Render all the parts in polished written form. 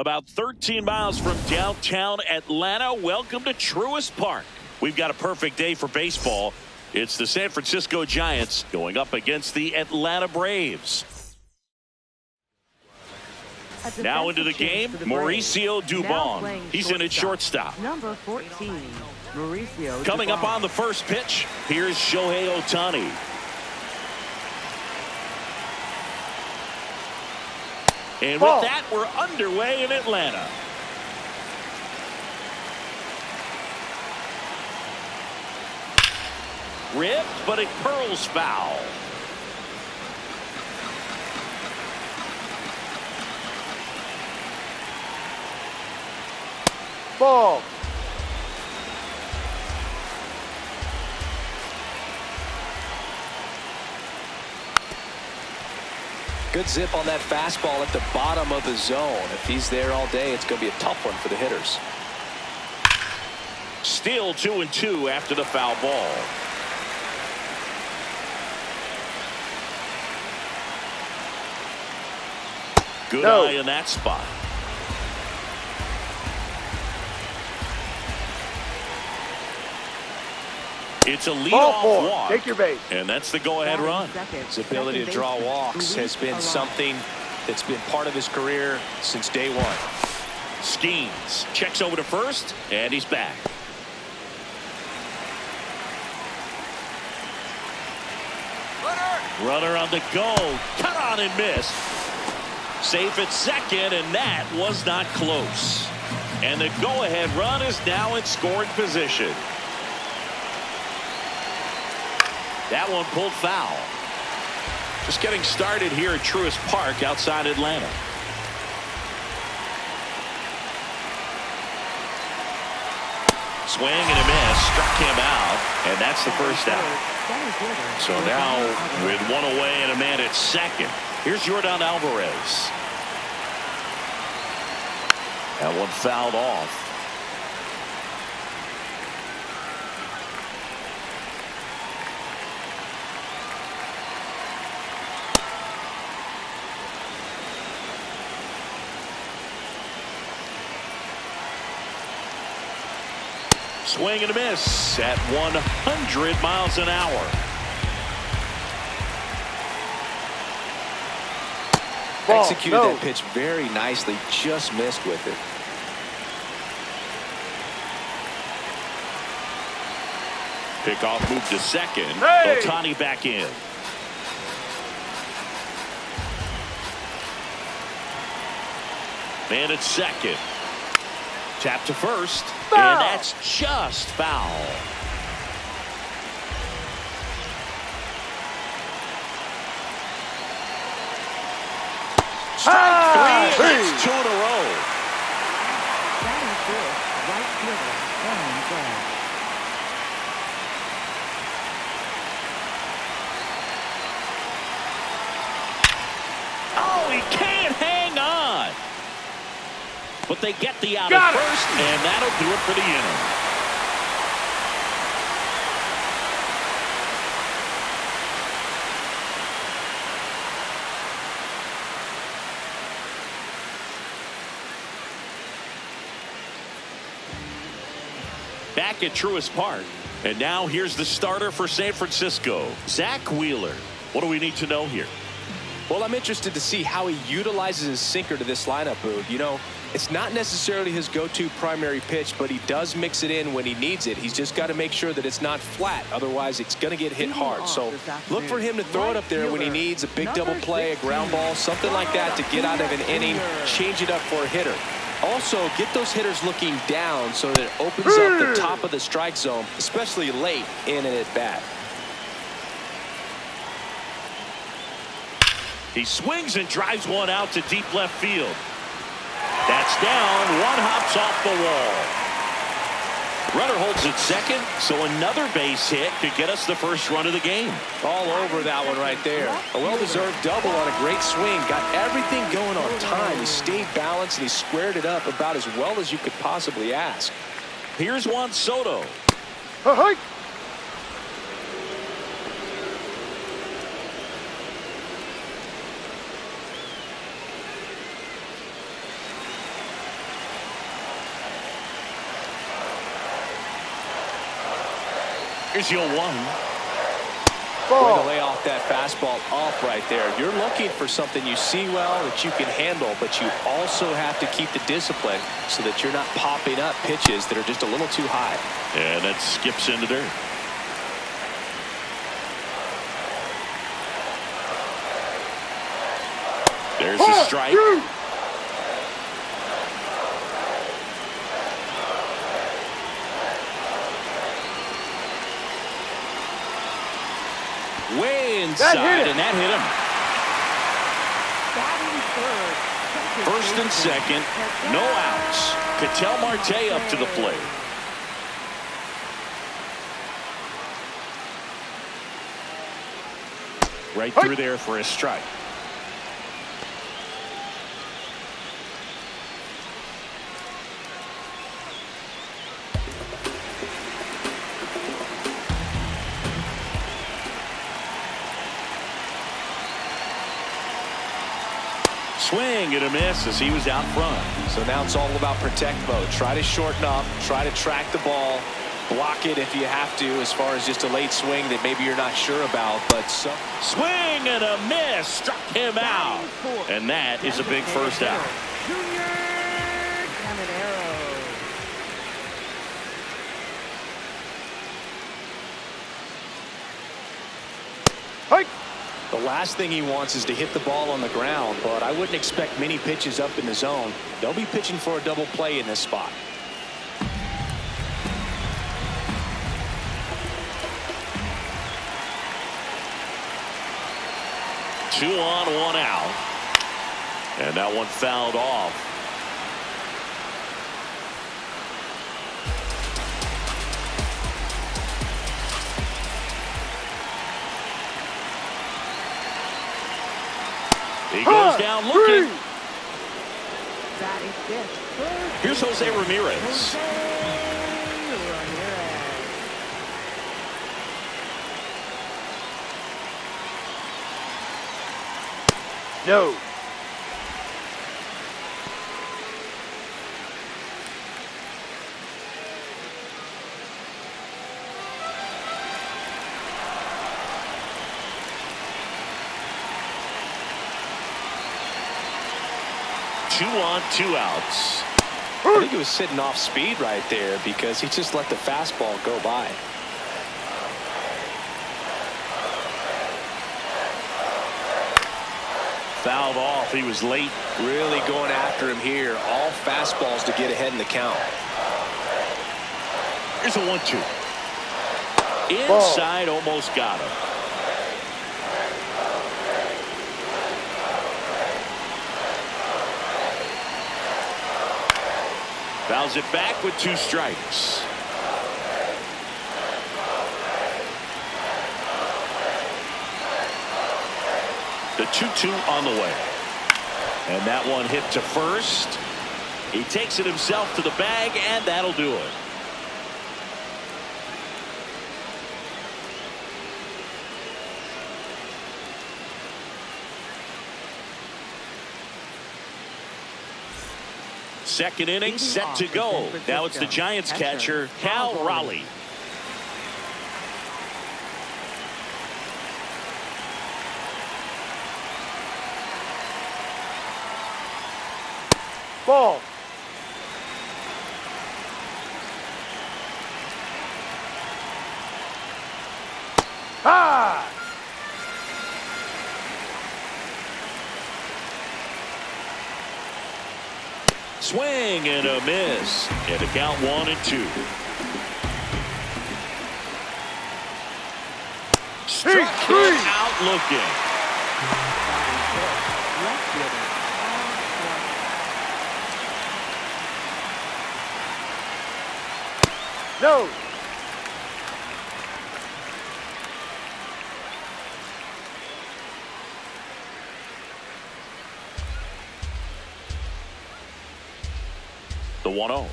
About 13 miles from downtown Atlanta. Welcome to Truist Park. We've got a perfect day for baseball. It's the San Francisco Giants going up against the Atlanta Braves. Now into the game, Mauricio Dubon. He's in at shortstop. Number 14, Mauricio Coming up Dubon. on the first pitch, here's Shohei Ohtani. And with that, we're underway in Atlanta. Ripped, but it curls foul. Ball. Good zip on that fastball at the bottom of the zone. If he's there all day, it's going to be a tough one for the hitters. Still 2-2 after the foul ball. Good eye in that spot. It's a leadoff walk. Take your base. And that's the go-ahead run. His ability to draw walks has been something that's been part of his career since day one. Skeens checks over to first, and he's back. Runner on the go. Cut on and missed. Safe at second, and that was not close. And the go-ahead run is now in scoring position. That one pulled foul. Just getting started here at Truist Park outside Atlanta. Swing and a miss. Struck him out. And that's the first out. So now with one away and a man at second. Here's Yordan Alvarez. That one fouled off. Swing and a miss at 100 miles an hour. Executed that pitch very nicely, just missed with it. Pickoff move to second. Ohtani back in. Man at second. Tap to first. Foul. And that's just foul. Strike three. That's two in a row. Oh, he can't hang on. But they get the out at first, and that'll do it for the inning. Back at Truist Park. And now here's the starter for San Francisco, Zach Wheeler. What do we need to know here? Well, I'm interested to see how he utilizes his sinker to this lineup, Boog. You know, it's not necessarily his go-to primary pitch, but he does mix it in when he needs it. He's just got to make sure that it's not flat. Otherwise, it's going to get hit hard. So look for him to throw it up there when he needs a big double play, a ground ball, something like that to get out of an inning, change it up for a hitter. Also, get those hitters looking down so that it opens up the top of the strike zone, especially late in an at-bat. He swings and drives one out to deep left field. That's down. One hops off the wall. Runner holds at second, so another base hit could get us the first run of the game. All over that one right there. A well-deserved double on a great swing. Got everything going on time. He stayed balanced and he squared it up about as well as you could possibly ask. Here's Juan Soto. Here's your 1. Way to lay off that fastball off right there. You're looking for something you see well that you can handle, but you also have to keep the discipline so that you're not popping up pitches that are just a little too high. And that skips into dirt. There's the strike. Way inside, and that hit him. First and second, no outs. Ketel Marte up to the plate. Right through there for a strike. Swing and a miss as he was out front. So now it's all about protect mode. Try to shorten up, try to track the ball, block it if you have to, as far as just a late swing that maybe you're not sure about. But swing and a miss, struck him out, and that is a big first out. Junior Caminero. The last thing he wants is to hit the ball on the ground, but I wouldn't expect many pitches up in the zone. They'll be pitching for a double play in this spot. Two on, one out. And that one fouled off. He goes down looking. Here's Jose Ramirez. No. Two on, two outs. I think he was sitting off speed right there because he just let the fastball go by. Fouled off. He was late. Really going after him here. All fastballs to get ahead in the count. Here's a 1-2. Inside, almost got him. Fouls it back with 2 strikes. The 2-2 on the way. And that one hit to first. He takes it himself to the bag, and that'll do it. Second inning set to go. Now it's the Giants catcher, Cal Raleigh. Ball. Ah! Swing and a miss. And a count 1-2. Struck him out looking. No. The 1-0.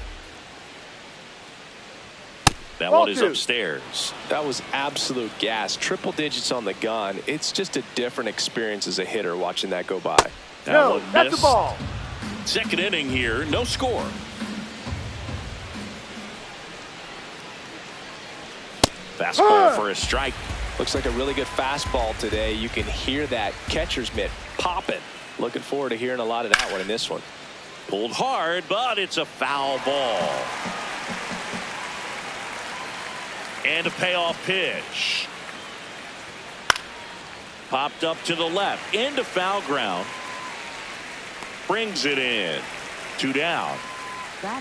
That one is upstairs. That was absolute gas. Triple digits on the gun. It's just a different experience as a hitter watching that go by. No, that's the ball. Second inning here, no score. Fastball for a strike. Looks like a really good fastball today. You can hear that catcher's mitt popping. Looking forward to hearing a lot of that one in this one. Pulled hard, but it's a foul ball. And a payoff pitch. Popped up to the left. Into foul ground. Brings it in. 2 down.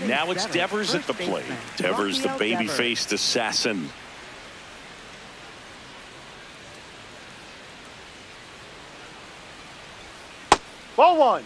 Now it's Devers at the plate. Devers, the baby-faced assassin. Ball 1.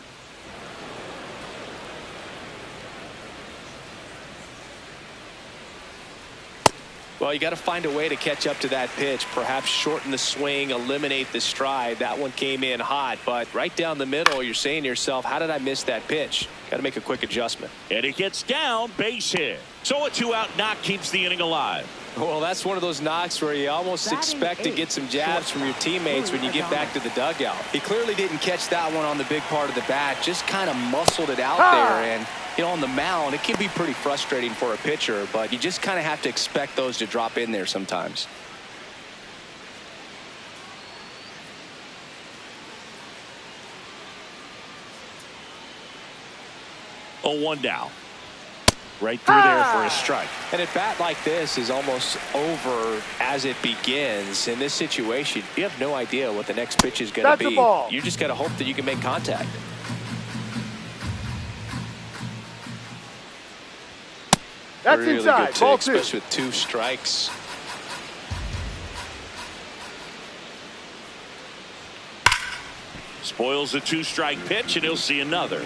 Well, you got to find a way to catch up to that pitch. Perhaps shorten the swing, eliminate the stride. That one came in hot, but right down the middle, you're saying to yourself, how did I miss that pitch? Got to make a quick adjustment. And it gets down, base hit. So a 2-out knock keeps the inning alive. Well, that's one of those knocks where you almost expect to get some jabs from your teammates when you get back to the dugout. He clearly didn't catch that one on the big part of the bat, just kind of muscled it out there. And you know, on the mound, it can be pretty frustrating for a pitcher, but you just kind of have to expect those to drop in there sometimes. Oh, 1 down. Right through there for a strike. And a bat like this is almost over as it begins. In this situation, you have no idea what the next pitch is going to be. You just got to hope that you can make contact. That's really inside. Good Ball take, 2. especially with 2 strikes. Spoils the 2-strike pitch, and he'll see another.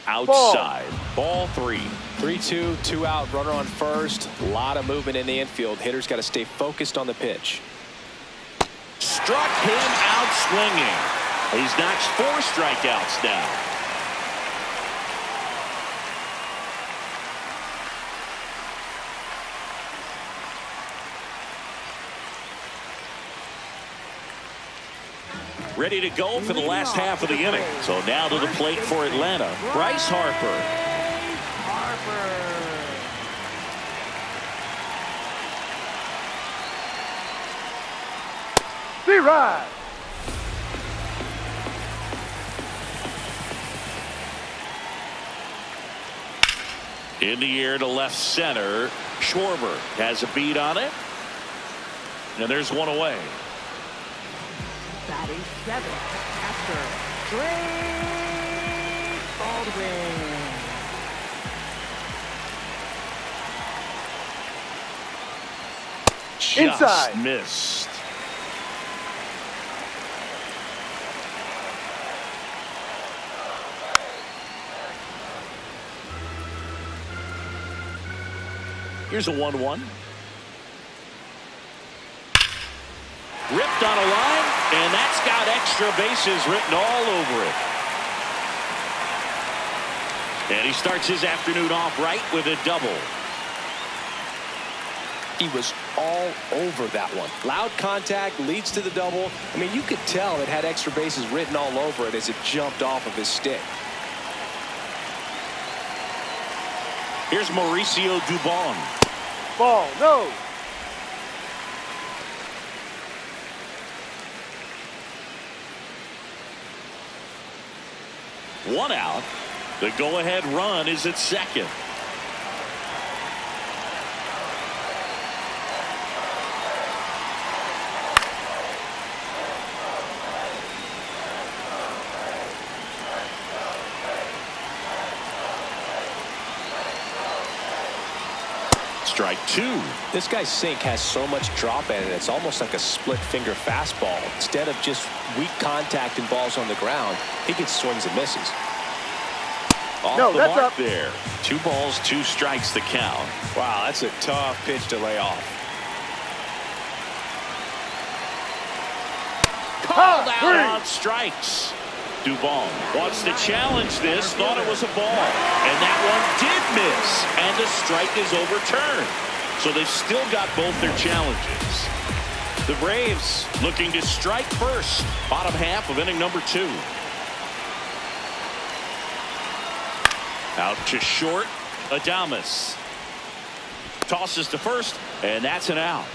Outside. Ball 3. 3-2, 2 out, runner on first. A lot of movement in the infield. Hitter's got to stay focused on the pitch. Struck him out swinging. He's notched 4 strikeouts now. Ready to go for the last half of the inning. So now to the plate for Atlanta, Bryce Harper. B-Ride. In the air to left center. Schwarber has a beat on it. And there's one away. Batting 7th, catcher Drake Baldwin. Just Inside. missed. Here's a 1-1. Ripped on a line, and that's got extra bases written all over it. And he starts his afternoon off right with a double. He was all over that one. Loud contact leads to the double. I mean, you could tell it had extra bases written all over it as it jumped off of his stick. Here's Mauricio Dubon. Ball, no. One out. The go-ahead run is at second. Strike 2. This guy's sink has so much drop in it, it's almost like a split finger fastball. Instead of just weak contact and balls on the ground, he gets swings and misses. Off No, the that's mark up. there. 2 balls, 2 strikes the count. Wow, that's a tough pitch to lay off. Called out on strikes. Dubon wants to challenge this, thought it was a ball, and that one did miss, and the strike is overturned. So they've still got both their challenges. The Braves looking to strike first, bottom half of inning number 2. Out to short, Adames tosses to first, and that's an out.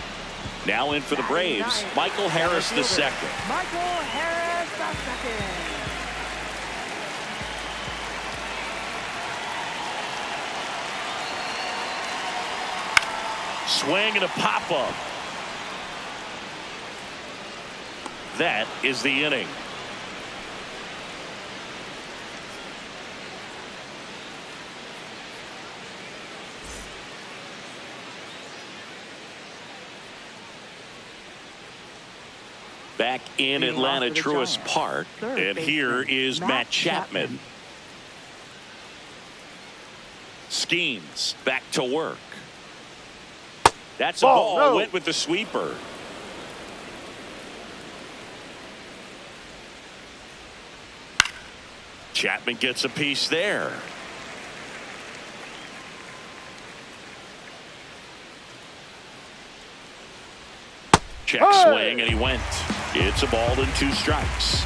Now in for the Braves, Michael Harris the second. Michael Harris the second. Swing and a pop-up. That is the inning. Back in Atlanta Truist Park, and here is Matt Chapman. Skeens back to work. That's a ball. No. Went with the sweeper. Chapman gets a piece there. Check swing, and he went. It's a ball and 2 strikes.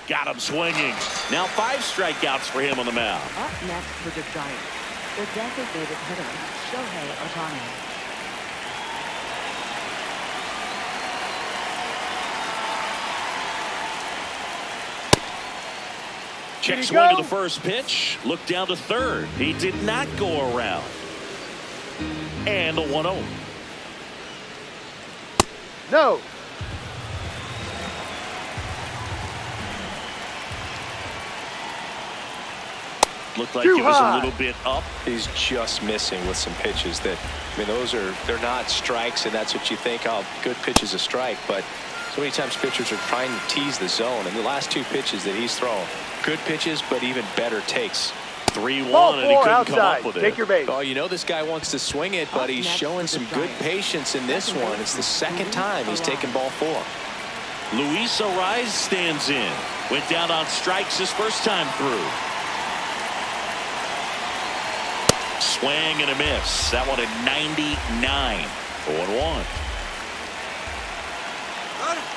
Got him swinging. Now 5 strikeouts for him on the mound. Up next for the Giants, the designated hitter, Shohei Ohtani. Check swing to the first pitch. Look down to third. He did not go around. And a 1-0. No. Looked like he was a little bit up. He's just missing with some pitches that, I mean, they're not strikes, and that's what you think, oh, good pitch is a strike, but so many times pitchers are trying to tease the zone, and the last 2 pitches that he's thrown, good pitches, but even better takes. 3-1, and he couldn't come up with it. Take your base. Oh, you know this guy wants to swing it, but he's showing some good patience in this one. It's the second time he's taken ball 4. Luis Arraez stands in. Went down on strikes his first time through. Swing and a miss. That one at 99. 0-1.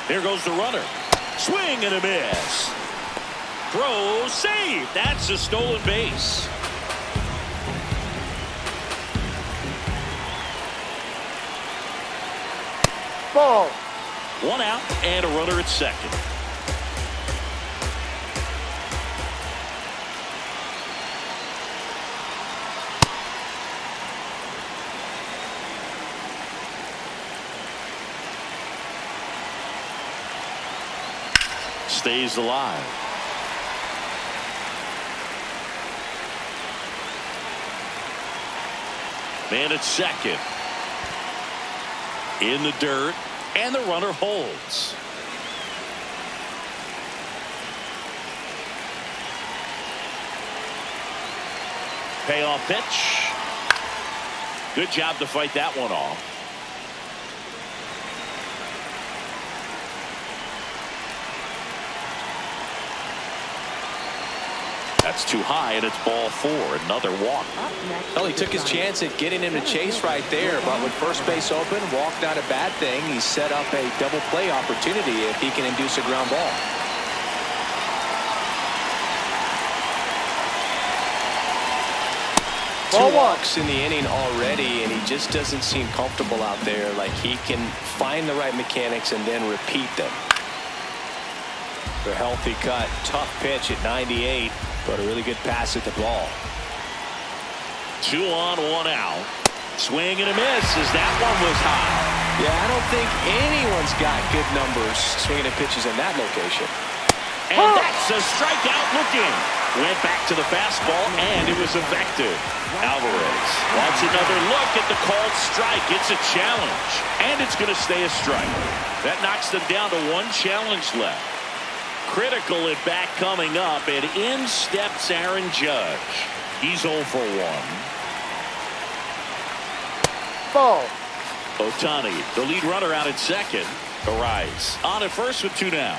Here goes the runner. Swing and a miss. Throw, save. That's a stolen base. Ball. 1 out and a runner at second. Stays alive. Man at second. In the dirt, and the runner holds. Payoff pitch. Good job to fight that one off. That's too high, and it's ball 4. Another walk. Well, he took his chance at getting him to chase right there, but with first base open, walk not a bad thing. He set up a double play opportunity if he can induce a ground ball. Ball 2 1. walks in the inning already, and he just doesn't seem comfortable out there. Like he can find the right mechanics and then repeat them. The healthy cut, tough pitch at 98. But a really good pass at the ball. 2 on, 1 out. Swing and a miss as that one was high. Yeah, I don't think anyone's got good numbers swinging at pitches in that location. And that's a strikeout looking. Went back to the fastball, and it was effective. Alvarez wants another look at the called strike. It's a challenge, and it's going to stay a strike. That knocks them down to 1 challenge left. Critical at bat coming up, and in steps Aaron Judge. He's 0 for 1. Ball. Ohtani, the lead runner out at second. Arraez on at first with 2 down.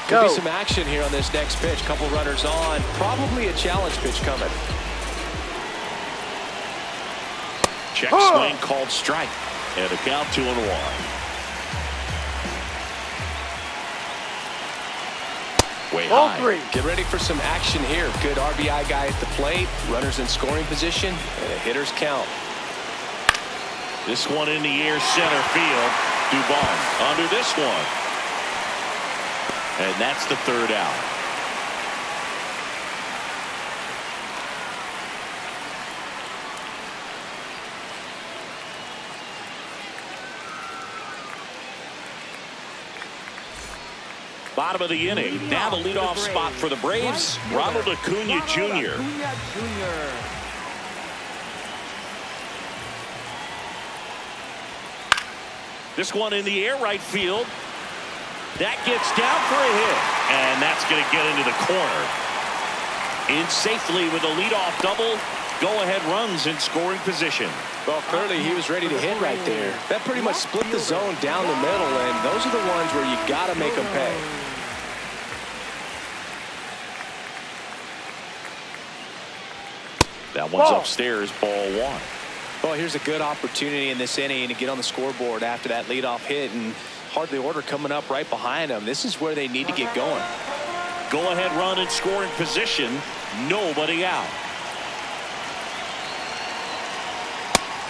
Could be some action here on this next pitch. Couple runners on. Probably a challenge pitch coming. Check swing called strike. And a count 2-1. way Ball high. 3. Get ready for some action here. Good RBI guy at the plate, runners in scoring position, and a hitter's count. This one in the air, center field. Dubon under this one. And that's the third out. Bottom of the inning. Now the leadoff spot for the Braves, Ronald Acuna Jr. This one in the air, right field. That gets down for a hit, and that's going to get into the corner. In safely with a leadoff double. Go-ahead runs in scoring position. Well, clearly he was ready to hit right there. That pretty much split the zone down the middle, and those are the ones where you got to make them pay. That one's upstairs, ball 1. Well, here's a good opportunity in this inning to get on the scoreboard after that leadoff hit, and hardly order coming up right behind them. This is where they need to get going. Go-ahead run in scoring position. Nobody out.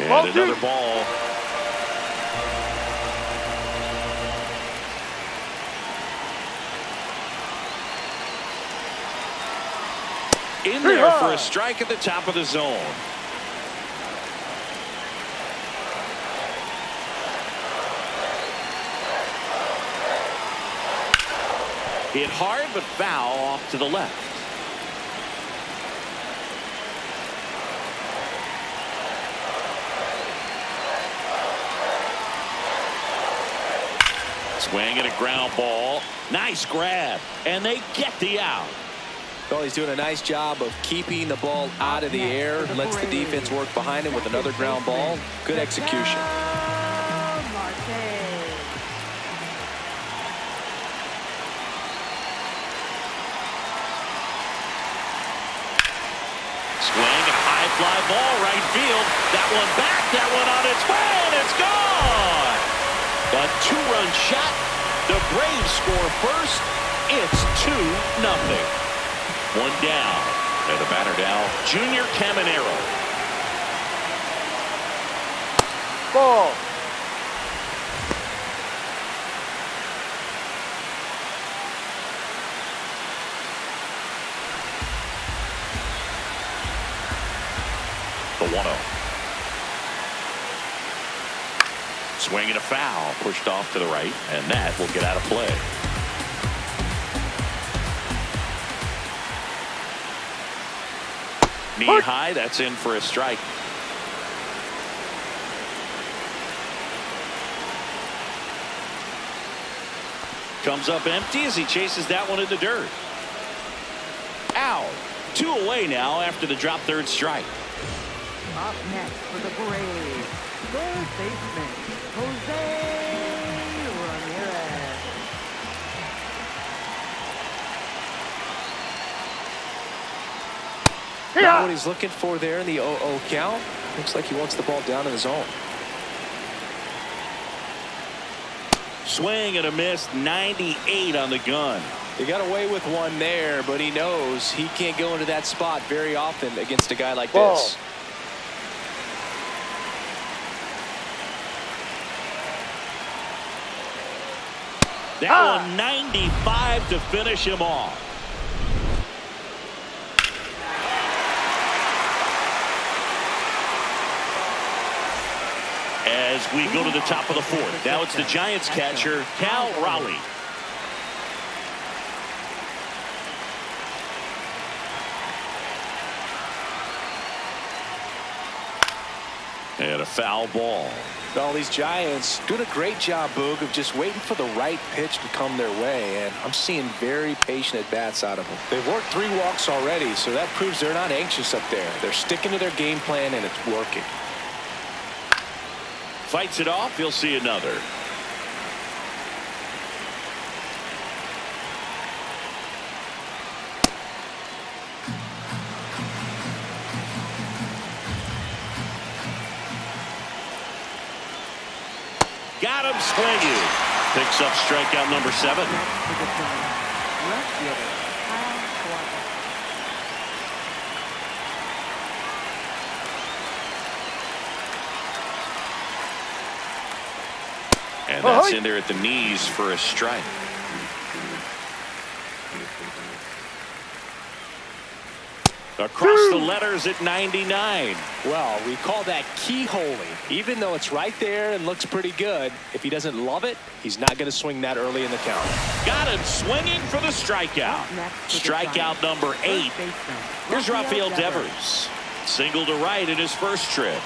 And another ball. In there for a strike at the top of the zone. Hit hard but foul off to the left. Swing and a ground ball. Nice grab. And they get the out. Well, he's doing a nice job of keeping the ball out of the air. Lets the defense work behind him with another ground ball. Good execution. Swing and a high fly ball right field. That one back. That one on its way. And it's gone. A 2-run shot. The Braves score first. It's 2-0. One down. And the batter now, Junior Caminero. Ball. The 1-0. Swing and a foul. Pushed off to the right. And that will get out of play. Knee high, that's in for a strike. Comes up empty as he chases that one in the dirt. Out. 2 away now after the drop third strike. Up next for the Braves, third baseman, Jose Ramirez. Not what he's looking for there in the 0-0 count. Looks like he wants the ball down in the zone. Swing and a miss. 98 on the gun. He got away with one there, but he knows he can't go into that spot very often against a guy like this. That one 95 to finish him off. As we go to the top of the 4th. Now it's the Giants catcher, Cal Raleigh. And a foul ball. Well, these Giants doing a great job, Boog, of just waiting for the right pitch to come their way, and I'm seeing very patient at-bats out of them. They've worked 3 walks already, so that proves they're not anxious up there. They're sticking to their game plan, and it's working. Fights it off. He'll see another. Got him swinging. Picks up strikeout number 7. left fielder, Kyle Schwarber. And that's in there at the knees for a strike. Across the letters at 99. Well, we call that keyholing. Even though it's right there and looks pretty good, if he doesn't love it, he's not going to swing that early in the count. Got him swinging for the strikeout. Strikeout number 8. Here's Rafael Devers. Single to right in his first trip.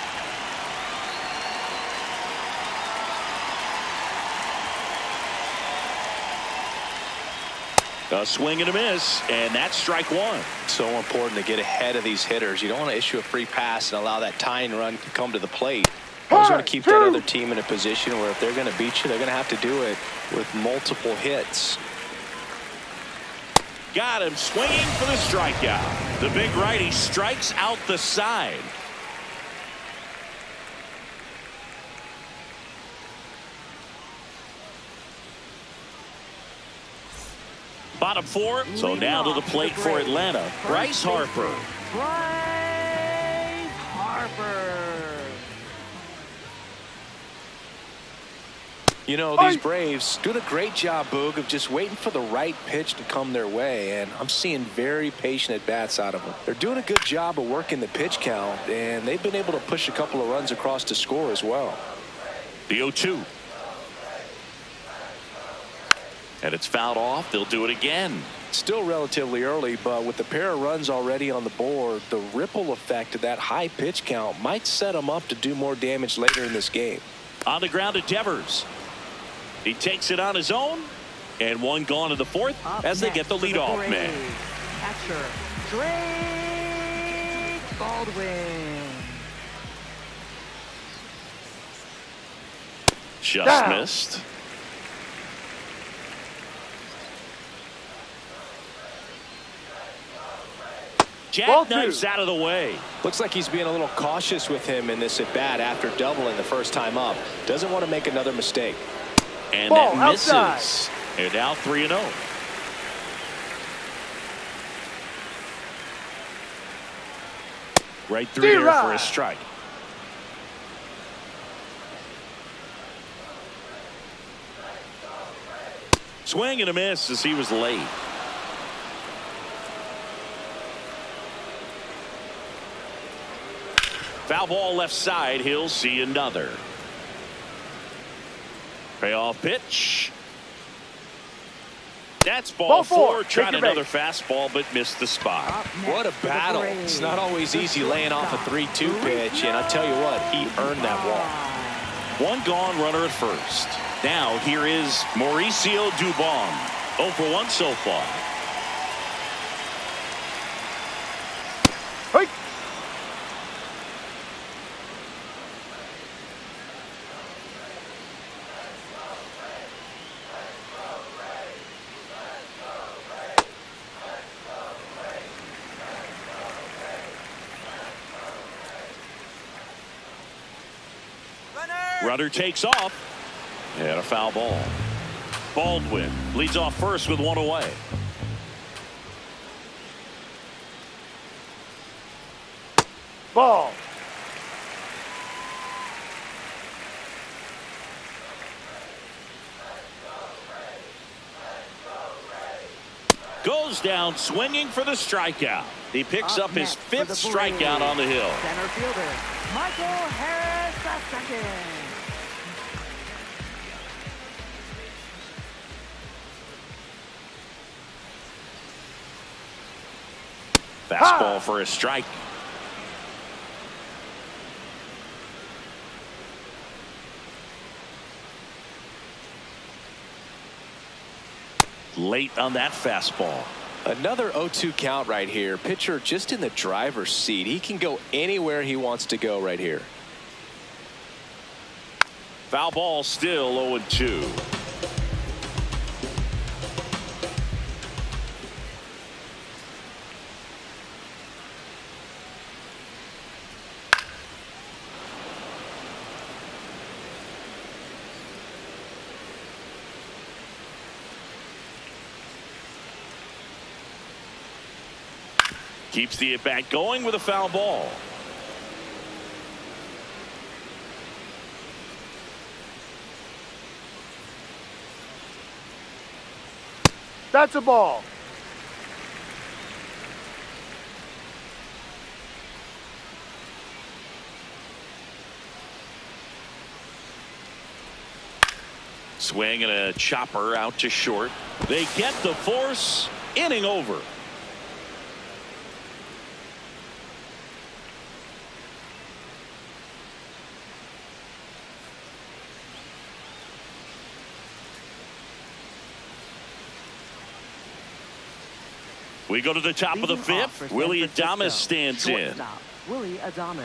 A swing and a miss, and that's strike 1. So important to get ahead of these hitters. You don't want to issue a free pass and allow that tying run to come to the plate. You always want to keep that other team in a position where if they're going to beat you, they're going to have to do it with multiple hits. Got him swinging for the strikeout. The big righty strikes out the side. Bottom 4, so now to the plate for Atlanta, Bryce Harper. Bryce Harper. You know, these Braves doing a great job, Boog, of just waiting for the right pitch to come their way, and I'm seeing very patient at-bats out of them. They're doing a good job of working the pitch count, and they've been able to push a couple of runs across to score as well. The 0-2. And it's fouled off. They'll do it again. Still relatively early, but with the pair of runs already on the board, the ripple effect of that high pitch count might set them up to do more damage later in this game. On the ground to Devers. He takes it on his own, and one gone in the 4th as they get the leadoff man. Catcher, Drake Baldwin. Just missed. Jackknives out of the way. Looks like he's being a little cautious with him in this at bat after doubling the first time up. Doesn't want to make another mistake. And that misses. And now 3-0. Right through there for a strike. Swing and a miss as he was late. Foul ball left side. He'll see another. Payoff pitch. That's ball 4. Tried another fastball but missed the spot. What a battle. It's not always easy laying off a 3-2 pitch, and I tell you what, he earned that walk. One gone, runner at first. Now here is Mauricio Dubon. 0 for 1 so far. Runner takes off. And a foul ball. Baldwin leads off first with one away. Ball. Goes down swinging for the strikeout. He picks up his 5th strikeout on the hill. Center fielder, Michael Harris II. Fastball for a strike. Late on that fastball. Another 0-2 count right here. Pitcher just in the driver's seat. He can go anywhere he wants to go right here. Foul ball, still 0-2. Keeps the at-bat going with a foul ball. That's a ball. Swing and a chopper out to short. They get the force. Inning over. We go to the top of the fifth. Willy Adames stands in. Willy Adames.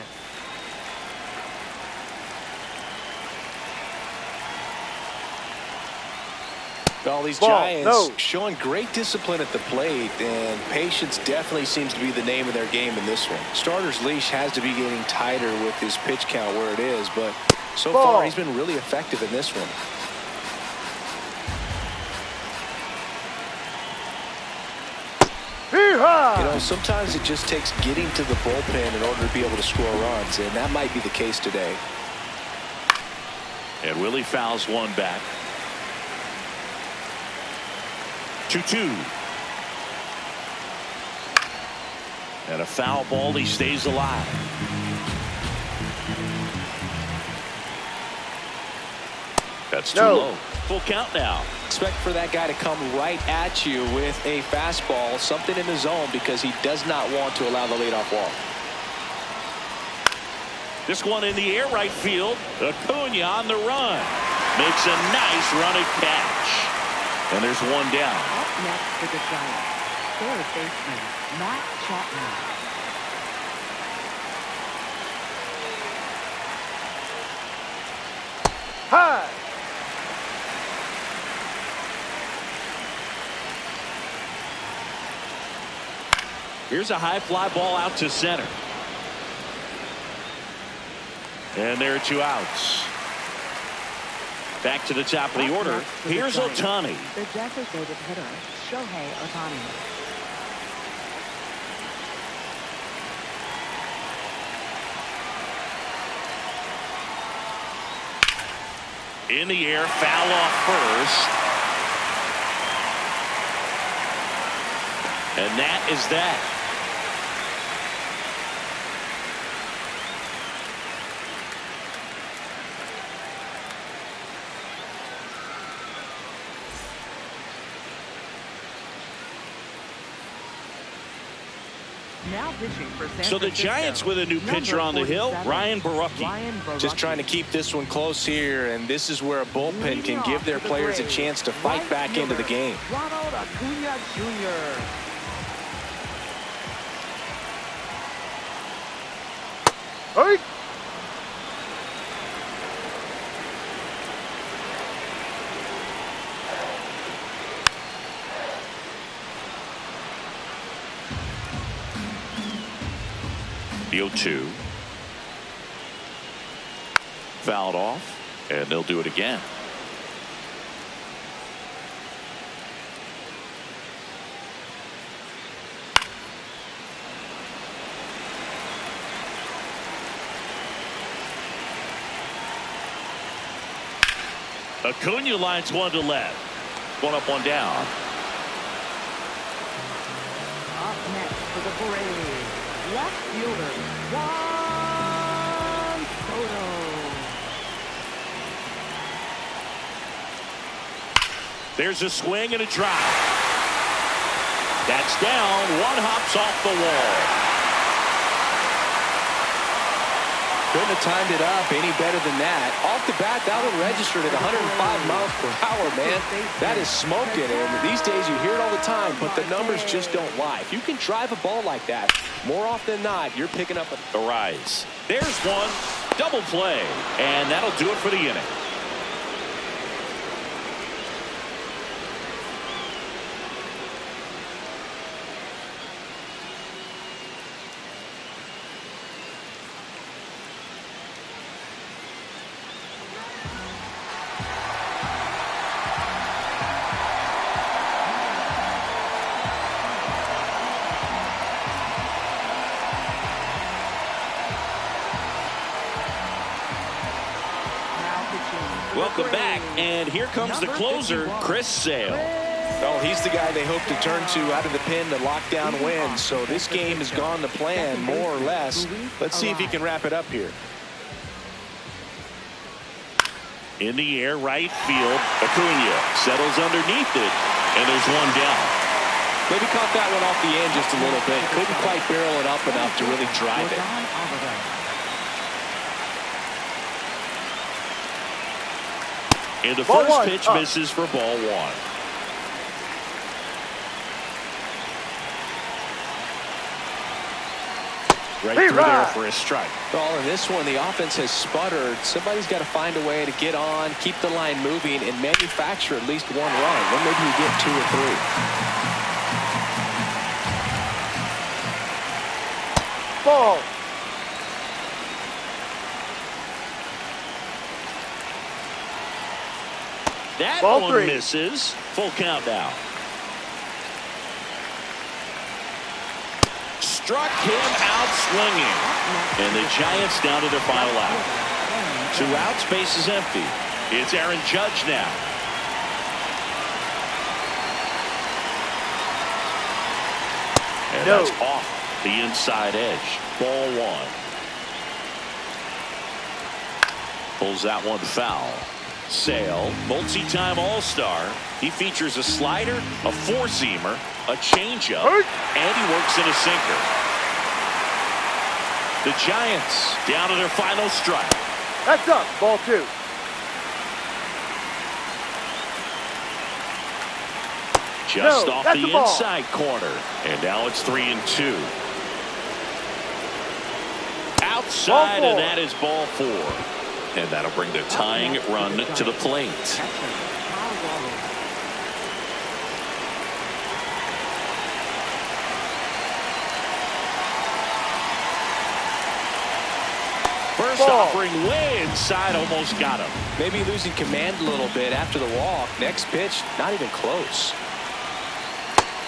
Well, these Giants showing great discipline at the plate, and patience definitely seems to be the name of their game in this one. Starter's leash has to be getting tighter with his pitch count where it is, but so far he's been really effective in this one. You know, sometimes it just takes getting to the bullpen in order to be able to score runs, and that might be the case today. And Willie fouls one back. 2-2. And a foul ball. He stays alive. That's too low. Full count now. Expect for that guy to come right at you with a fastball, something in the zone, because he does not want to allow the leadoff walk. This one in the air right field. Acuna on the run. Makes a nice running catch. And there's one down. Up next for the Giants, third baseman Matt Chapman. High. Here's a high fly ball out to center. And there are 2 outs. Back to the top of the order. Here's Ohtani. The designated hitter, Shohei Ohtani. In the air, foul off first. And that is that. Now pitching for San So the Francisco, Giants with a new pitcher on the hill, Ryan Borucki. Just trying to keep this one close here, and this is where a bullpen can give their players a chance to fight back into the game. Ronald Acuna Jr. Hey. The 0-2. Fouled off, and they'll do it again. Acuna lines one to left. One up, one down. Up next for the Braves, left fielder Juan Soto. There's a swing and a drive. That's down. One hops off the wall. Couldn't have timed it up any better than that. Off the bat, that one registered at 105 miles per hour, man. That is smoking, and these days you hear it all the time, but the numbers just don't lie. If you can drive a ball like that, more often than not, you're picking up the rise. There's one. Double play, and that'll do it for the inning. Welcome back, and here comes the closer, Chris Sale. Oh, he's the guy they hope to turn to out of the pen to lock down wins. So this game has gone to plan, more or less. Let's see if he can wrap it up here. In the air, right field. Acuna settles underneath it, and there's one down. Maybe caught that one off the end just a little bit. Couldn't quite barrel it up enough to really drive it. And the Ball first one, pitch up. misses for ball one. Right through there for a strike. Well, in this one, the offense has sputtered. Somebody's got to find a way to get on, keep the line moving, and manufacture at least one run. Then maybe you get 2 or 3. Ball. That Ball one 3. misses. Full count now. Struck him out swinging. And the Giants down to their final out. 2 outs, base is empty. It's Aaron Judge now. And No. that's off the inside edge. Ball 1. Pulls that one foul. Sale, multi-time All-Star. He features a slider, a four-seamer, a changeup, and he works in a sinker. The Giants down to their final strike. That's up. Ball 2. Just No, off that's the the ball. inside corner. And now it's 3-2. Outside, Ball 4. and that is ball 4. And that'll bring the tying run to the plate. First Ball. offering way inside, almost got him. Maybe losing command a little bit after the walk. Next pitch, not even close.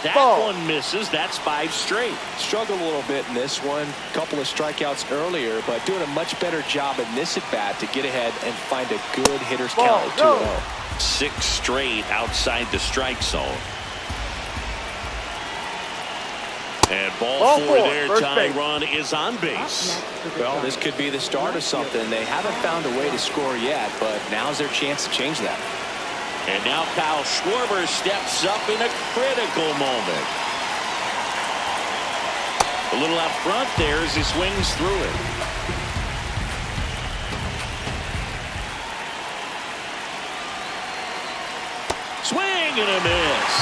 That Ball. one misses. That's 5 straight. Struggled a little bit in this one. Couple of strikeouts earlier, but doing a much better job in this at-bat to get ahead and find a good hitter's Ball. count at Go. 2-0. 6 straight outside the strike zone. And ball 4 4, there. first Tying base. run is on base. Well, this could be the start of something. They haven't found a way to score yet, but now's their chance to change that. And now Kyle Schwarber steps up in a critical moment. A little out front there as he swings through it. Swing and a miss.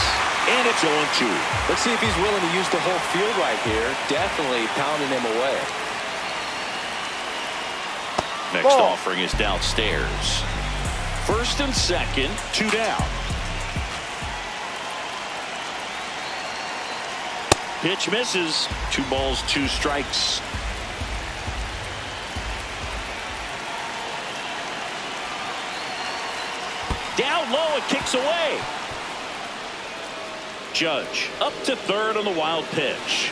And it's 0-2. Let's see if he's willing to use the whole field right here. Definitely pounding him away. Next Ball. offering is downstairs. First and second, 2 down. Pitch misses. 2 balls, 2 strikes. Down low, it kicks away. Judge up to third on the wild pitch.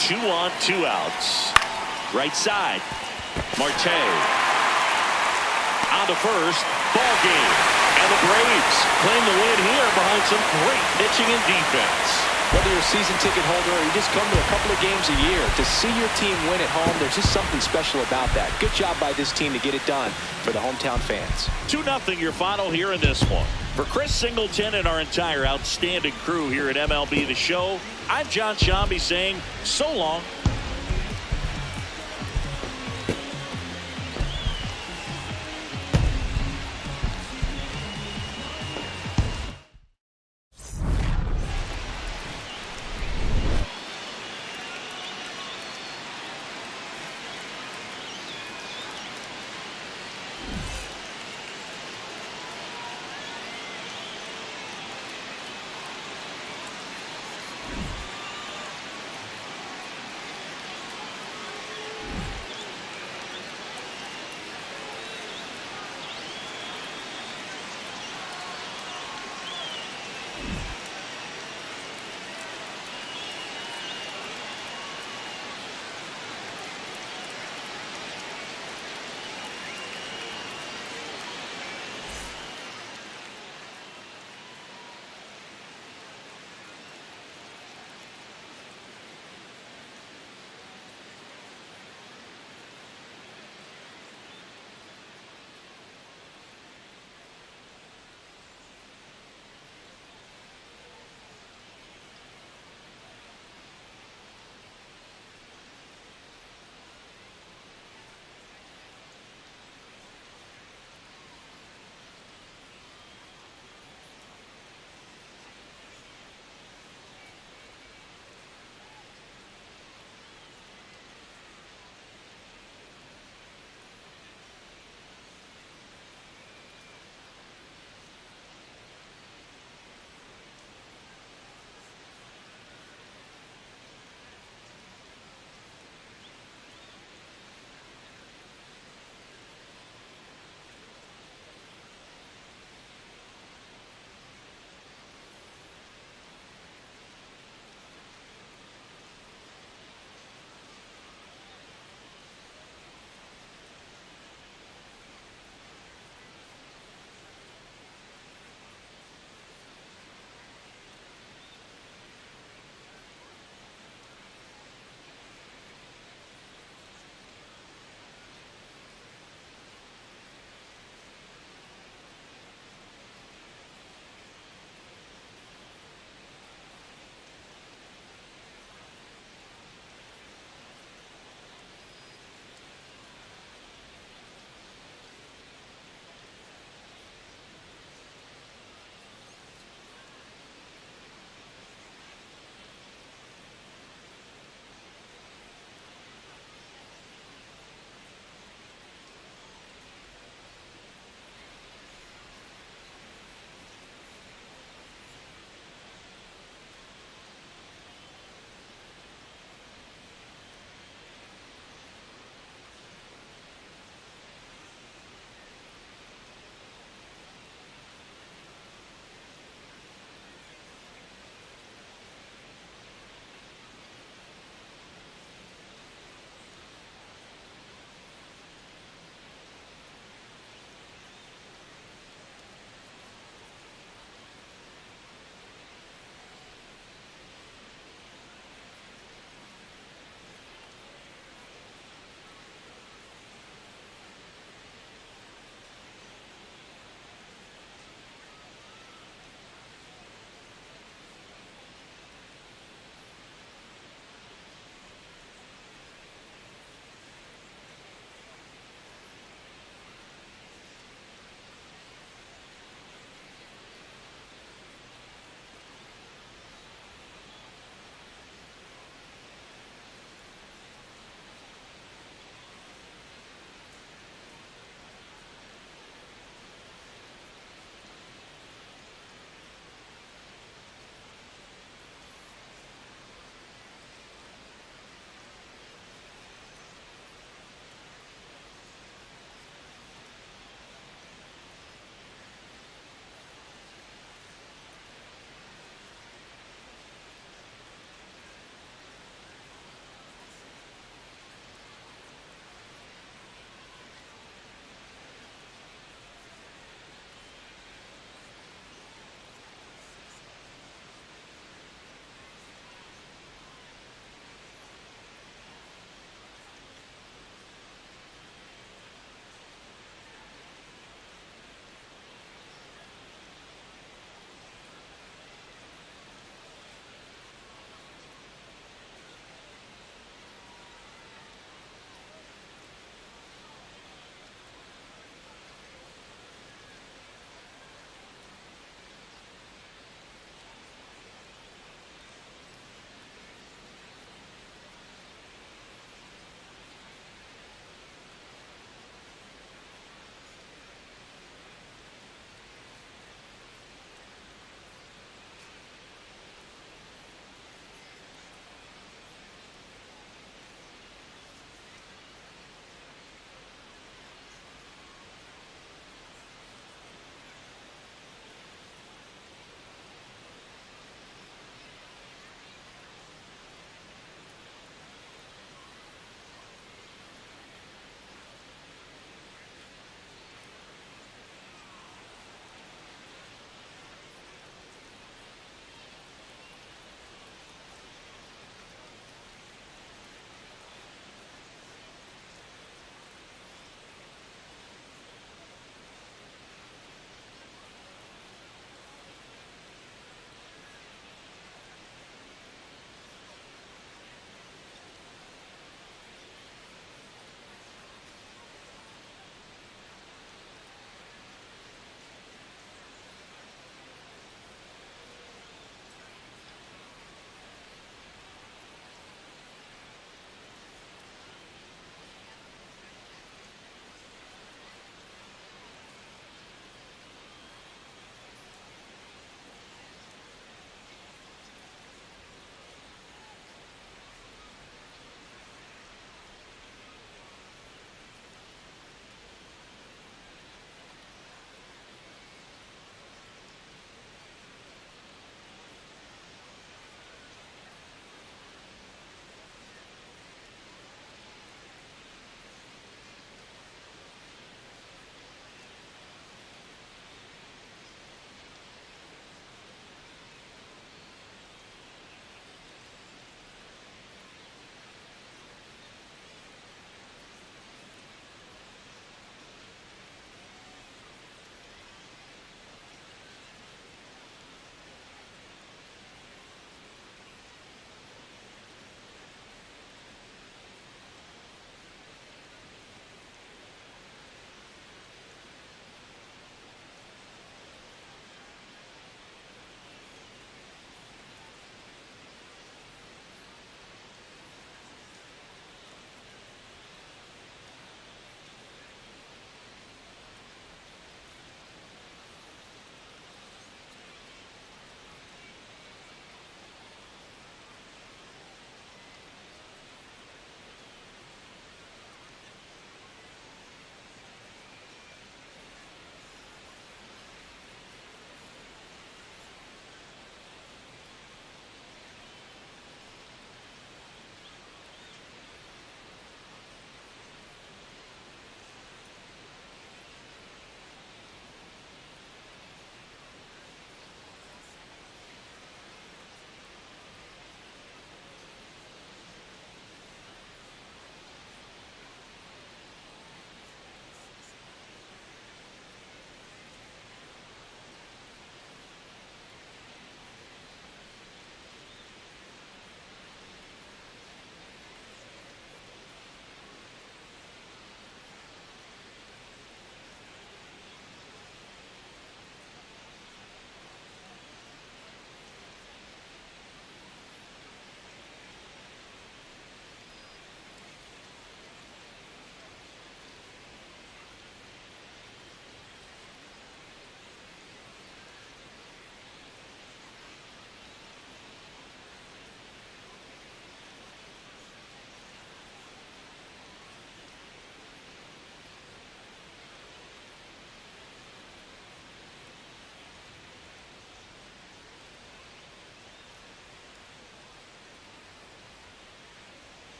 Two on, 2 outs. Right side. Marte. On to first. Ball game. And the Braves claim the win here behind some great pitching and defense. Whether you're a season ticket holder or you just come to a couple of games a year, to see your team win at home, there's just something special about that. Good job by this team to get it done for the hometown fans. 2-0 your final here in this one. For Chris Singleton and our entire outstanding crew here at MLB The Show, I'm John Shambi saying so long.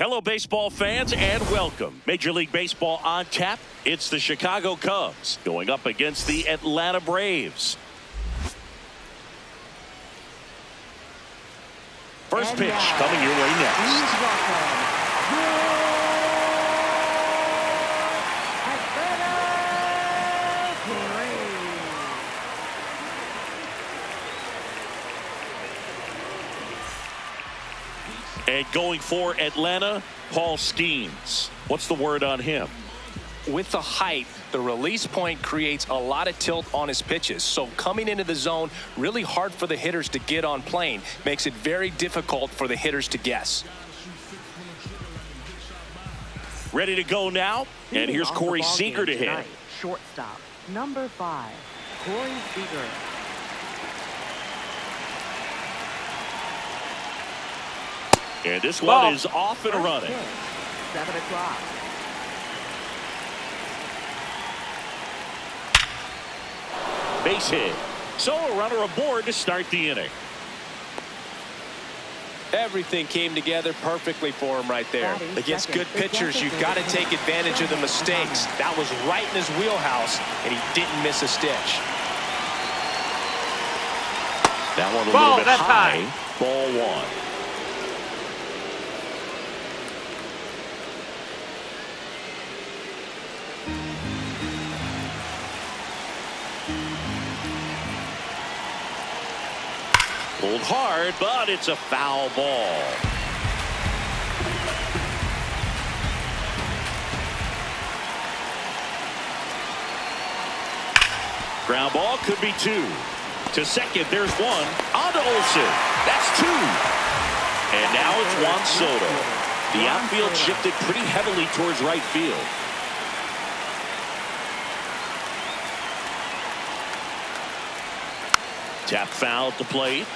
Hello, baseball fans, and welcome. Major League Baseball on tap. It's the Chicago Cubs going up against the Atlanta Braves. First pitch coming your way next. Please welcome And going for Atlanta, Paul Skeens. What's the word on him? With the height, the release point creates a lot of tilt on his pitches. So coming into the zone, really hard for the hitters to get on plane. Makes it very difficult for the hitters to guess. Ready to go now. And here's Corey Seager to hit. Shortstop, number 5, Corey Seager. And this one is off and running. 7 o'clock. Base hit. So a runner aboard to start the inning. Everything came together perfectly for him right there. Against good pitchers, you've got to take advantage of the mistakes. That was right in his wheelhouse, and he didn't miss a stitch. That one a little bit high. Ball 1. Pulled hard, but it's a foul ball. Ground ball could be 2. To second, there's 1. On to Olsen. That's 2. And now it's Juan Soto. The outfield shifted pretty heavily towards right field. Tap foul at the plate.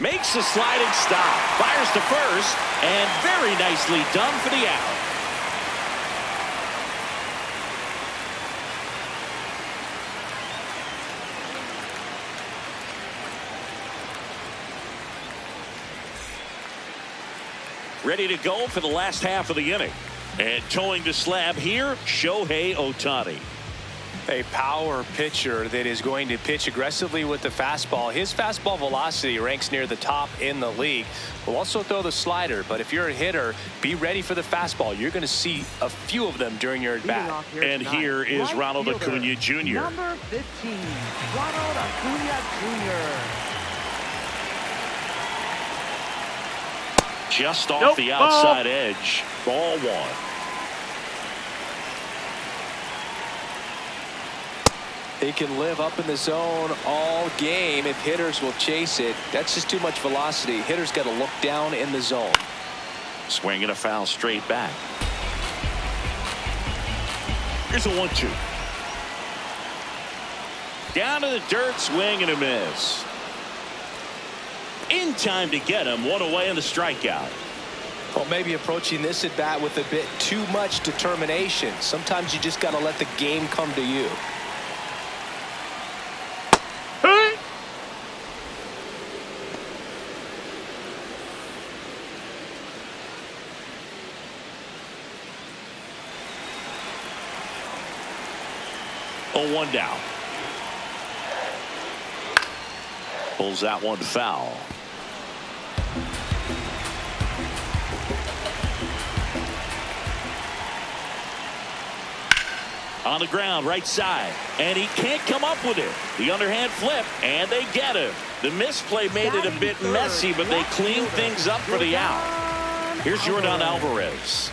Makes a sliding stop. Fires to first. And very nicely done for the out. Ready to go for the last half of the inning. And towing the slab here, Shohei Ohtani. A power pitcher that is going to pitch aggressively with the fastball. His fastball velocity ranks near the top in the league. Will also throw the slider, but if you're a hitter, be ready for the fastball. You're going to see a few of them during your at-bat. And here is Ronald Acuna Jr. Number 15, Ronald Acuna Jr. Just off the outside edge. Ball 1. He can live up in the zone all game if hitters will chase it. That's just too much velocity. Hitters got to look down in the zone. Swing and a foul straight back. Here's a 1-2. Down to the dirt, swing and a miss. In time to get him. 1 away in the strikeout. Well, maybe approaching this at bat with a bit too much determination. Sometimes you just got to let the game come to you. Oh, 1 down. Pulls that one foul. On the ground, right side. And he can't come up with it. The underhand flip, and they get him. The misplay made it a bit messy, but they clean things up for the out. Here's Yordan Alvarez.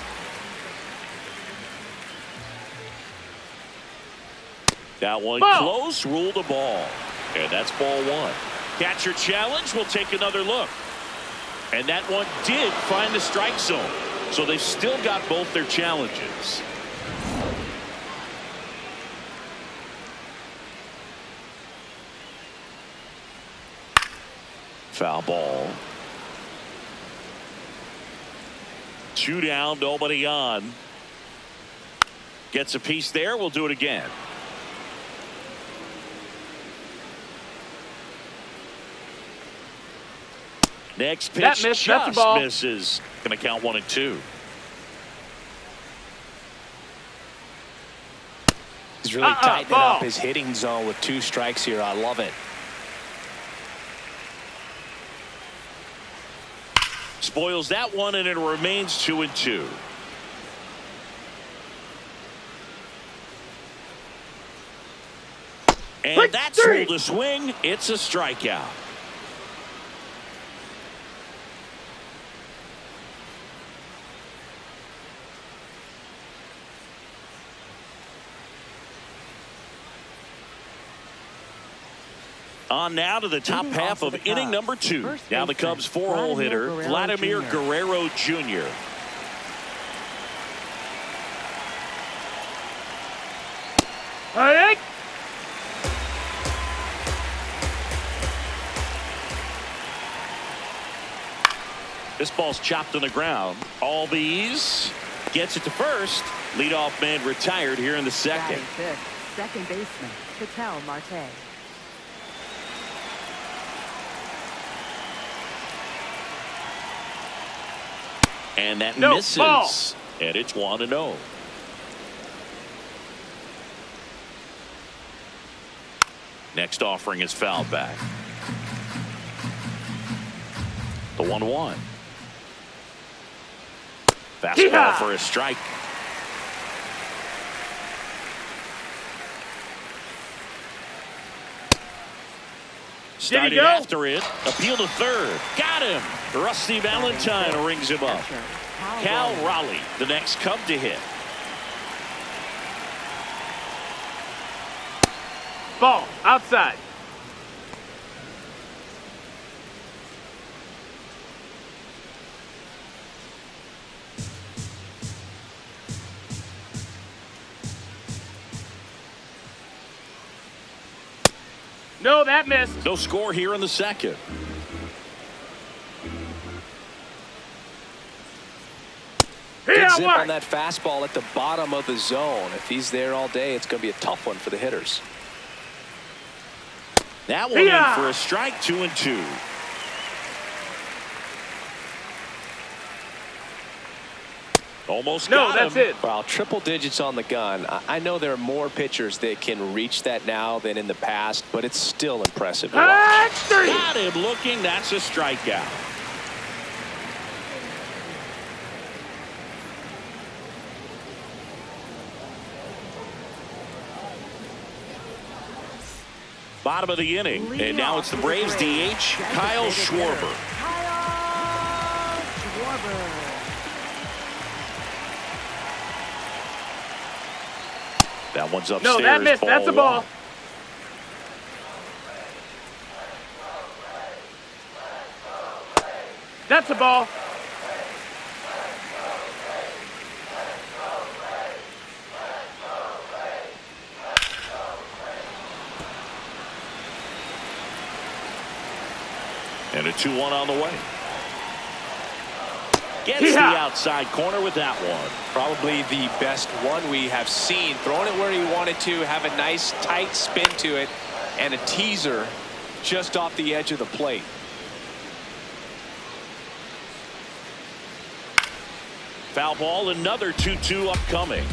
That one close, ruled a ball. And that's ball 1. Catcher challenge. We'll take another look. And that one did find the strike zone. So they've still got both their challenges. Foul ball. 2 down, nobody on. Gets a piece there. We'll do it again. Next pitch That missed. That's a just ball. misses. Going to count 1-2. He's really tightening ball. up his hitting zone with 2 strikes here. I love it. Spoils that one, and it remains 2-2. And that's full to swing. It's a strikeout. On now to the top half of inning number 2. Now the Cubs 4-hole hitter, Vladimir Guerrero Jr. Hey! This ball's chopped on the ground. Albies gets it to first. Leadoff man retired here in the second. Batting fifth, second baseman, Ketel Marte. And that No, misses. ball. And it's 1-0. Next offering is fouled back. The 1-1. Fastball for a strike. Started after it. Appeal to third. Got him. Rusty Valentine rings him up. Cal Raleigh, the next Cub to hit. Ball. Outside. No, that missed. No score here in the second. Good zip on that fastball at the bottom of the zone. If he's there all day, it's going to be a tough one for the hitters. That one in for a strike, 2-2. Almost got him. That's it. Well, triple digits on the gun. I know there are more pitchers that can reach that now than in the past, but it's still impressive to watch. Got him looking. That's a strikeout. Bottom of the inning, and now it's the Braves DH, Kyle Schwarber. Kyle Schwarber. That one's upstairs. No, that missed. That's a ball. That's a ball. And a 2-1 on the way. Gets the outside corner with that one. Probably the best one we have seen. Throwing it where he wanted to, have a nice tight spin to it, and a teaser just off the edge of the plate. Foul ball, another 2-2 upcoming.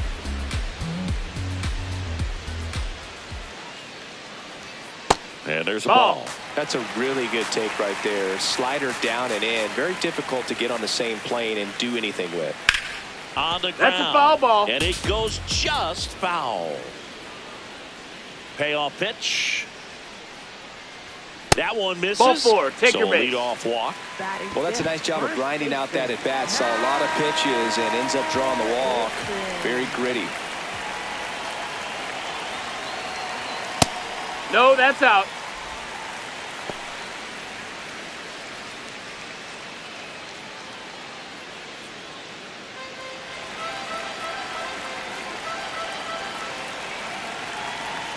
And there's a ball. That's a really good take right there. Slider down and in. Very difficult to get on the same plane and do anything with. On the ground. That's a foul ball. And it goes just foul. Payoff pitch. That one misses. Ball four. Take so your base. leadoff walk. Well, that's a nice job of grinding out that at bat. Saw a lot of pitches and ends up drawing the walk. Very gritty. No, that's out.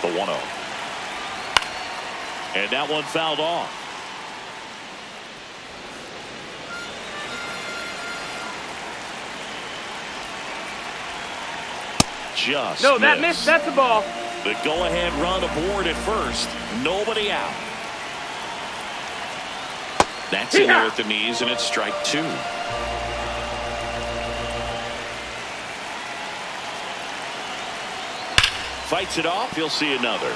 The 1-0. And that one fouled off. Just No, that missed. That's a ball. The go-ahead run aboard at first. Nobody out. That's in there at the knees, and it's strike two. Fights it off. He'll see another.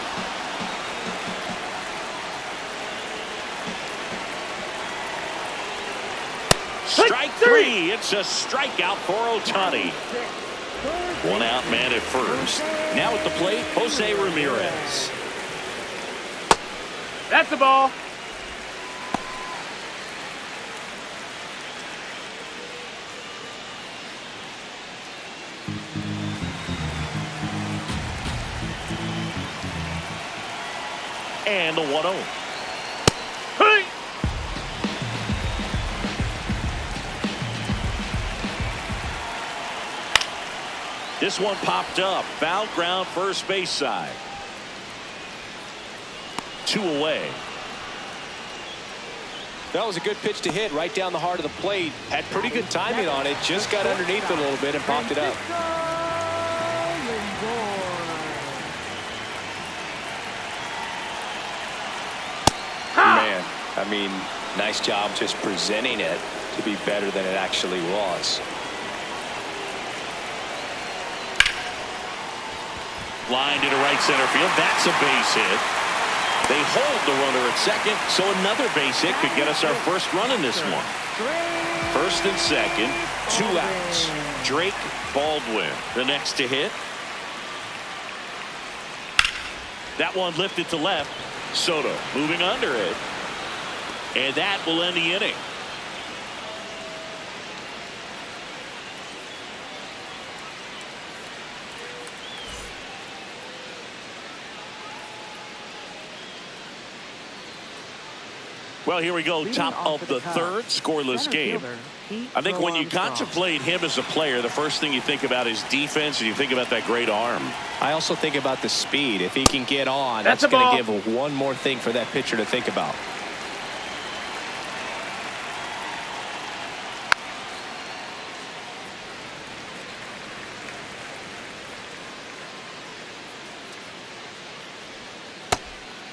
Strike three. It's a strikeout for Ohtani. One out man at first. Now at the plate, Jose Ramirez. That's the ball. And the 1-0. Hey! This one popped up. Foul ground first base side. 2 away. That was a good pitch to hit right down the heart of the plate. Had pretty good timing on it. Just got underneath it a little bit and popped it up. Man, I mean, nice job just presenting it to be better than it actually was. Line into right center field. That's a base hit. They hold the runner at second, so another base hit could get us our first run in this one. First and second, 2 outs. Drake Baldwin, the next to hit. That one lifted to left. Soto moving under it. And that will end the inning. Well, here we go. Top of the third, scoreless game. I think when you contemplate him as a player, the first thing you think about is defense, and you think about that great arm. I also think about the speed. If he can get on, that's going to give one more thing for that pitcher to think about.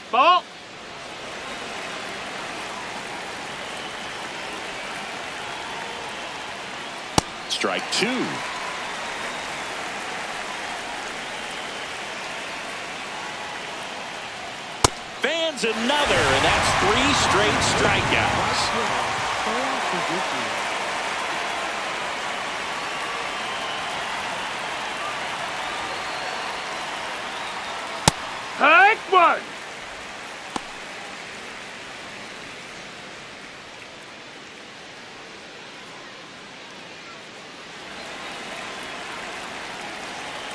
Ball. Strike 2. Fans another, and that's 3 straight strikeouts. Take one.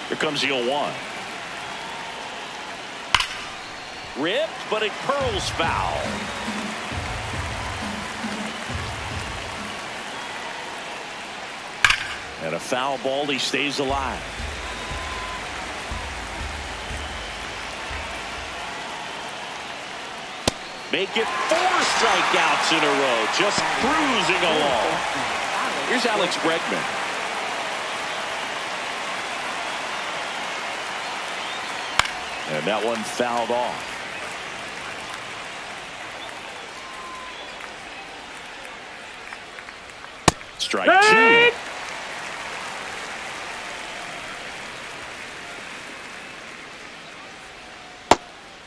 Here comes the 0-1. Ripped, but it curls foul. And a foul ball, he stays alive. Make it 4 strikeouts in a row, just cruising along. Here's Alex Bregman. And that one fouled off. Strike 2.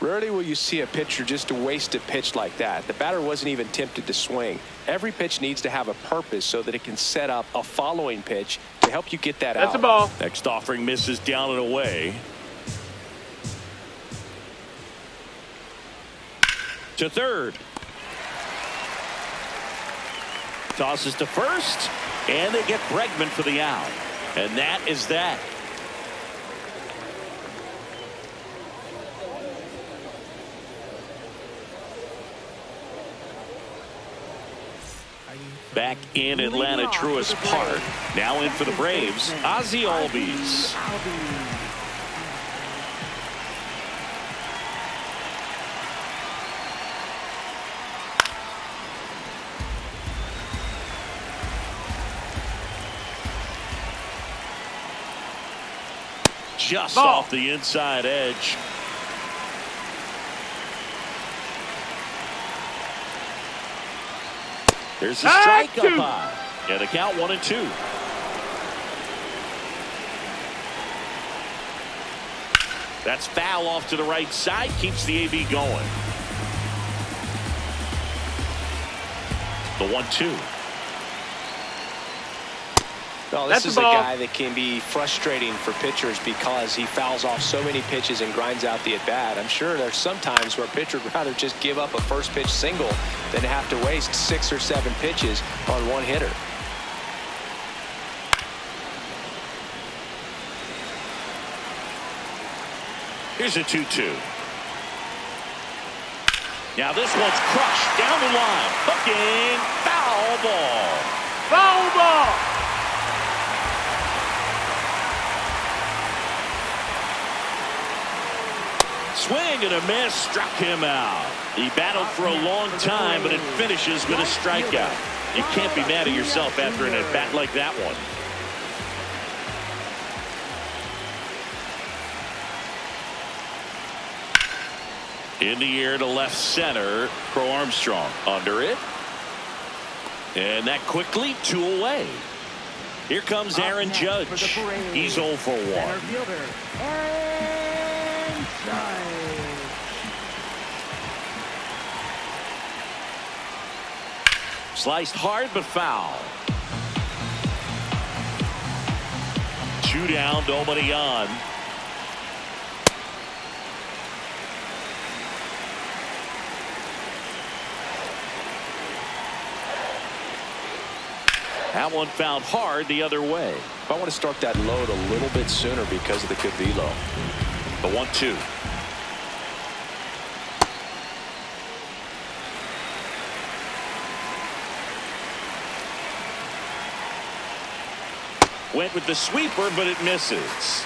Rarely will you see a pitcher just waste a pitch like that. The batter wasn't even tempted to swing. Every pitch needs to have a purpose so that it can set up a following pitch to help you get that out. That's a ball. Next offering misses down and away. To third. Tosses to first, and they get Bregman for the out. And that is that. Back in Atlanta Truist Park. Now in for the Braves, Ozzie Albies. Just off the inside edge. There's the strike up high. And the count 1-2. That's foul off to the right side. Keeps the AB going. The 1-2. Well, this is a guy that can be frustrating for pitchers because he fouls off so many pitches and grinds out the at-bat. I'm sure there's some times where a pitcher would rather just give up a first pitch single than have to waste 6 or 7 pitches on one hitter. Here's a 2-2. Now this one's crushed down the line. Hooking. Foul ball. Foul ball. Swing and a miss, struck him out. He battled for a long time, but it finishes with a strikeout. You can't be mad at yourself after an at-bat like that one. In the air to left center, Crow Armstrong under it. And that quickly 2 away. Here comes Aaron Judge. He's 0 for 1. Aaron Judge. Sliced hard but foul. 2 down, nobody on. That one fouled hard the other way. I want to start that load a little bit sooner because of the good velo. The 1-2. Went with the sweeper, but it misses.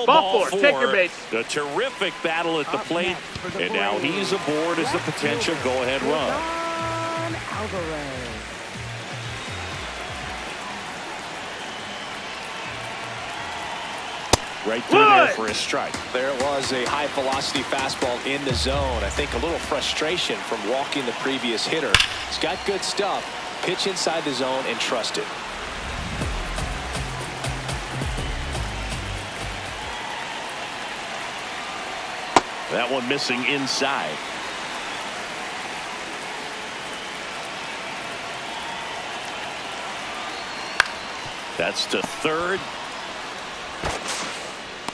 Ball 4. Take your base. The terrific battle at the plate. And now he's aboard as the potential go-ahead run. Alvarez. Right through there for a strike. There was a high velocity fastball in the zone. I think a little frustration from walking the previous hitter. He's got good stuff. Pitch inside the zone and trust it. That one missing inside. That's to third.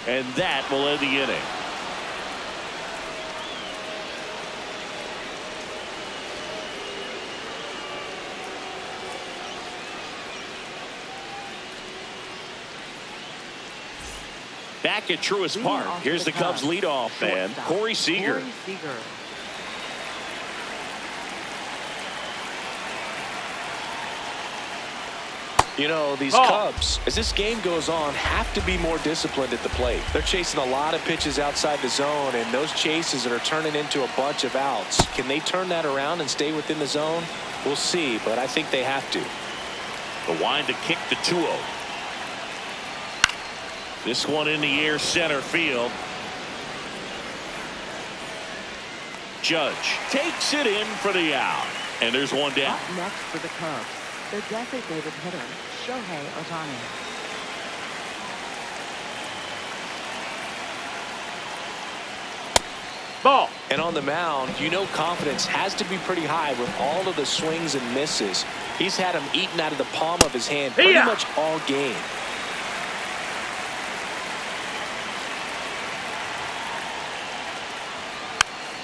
And that will end the inning. Back at Truist Park, here's the Cubs leadoff man, Corey Seager. You know, these Cubs, as this game goes on, have to be more disciplined at the plate. They're chasing a lot of pitches outside the zone, and those chases are turning into a bunch of outs. Can they turn that around and stay within the zone? We'll see, but I think they have to. The wind to kick the 2-0. This one in the air center field. Judge takes it in for the out. And there's one down. Up next for the Cubs, the designated hitter, Shohei Ohtani. Ball. And on the mound, you know confidence has to be pretty high with all of the swings and misses. He's had them eaten out of the palm of his hand pretty much all game.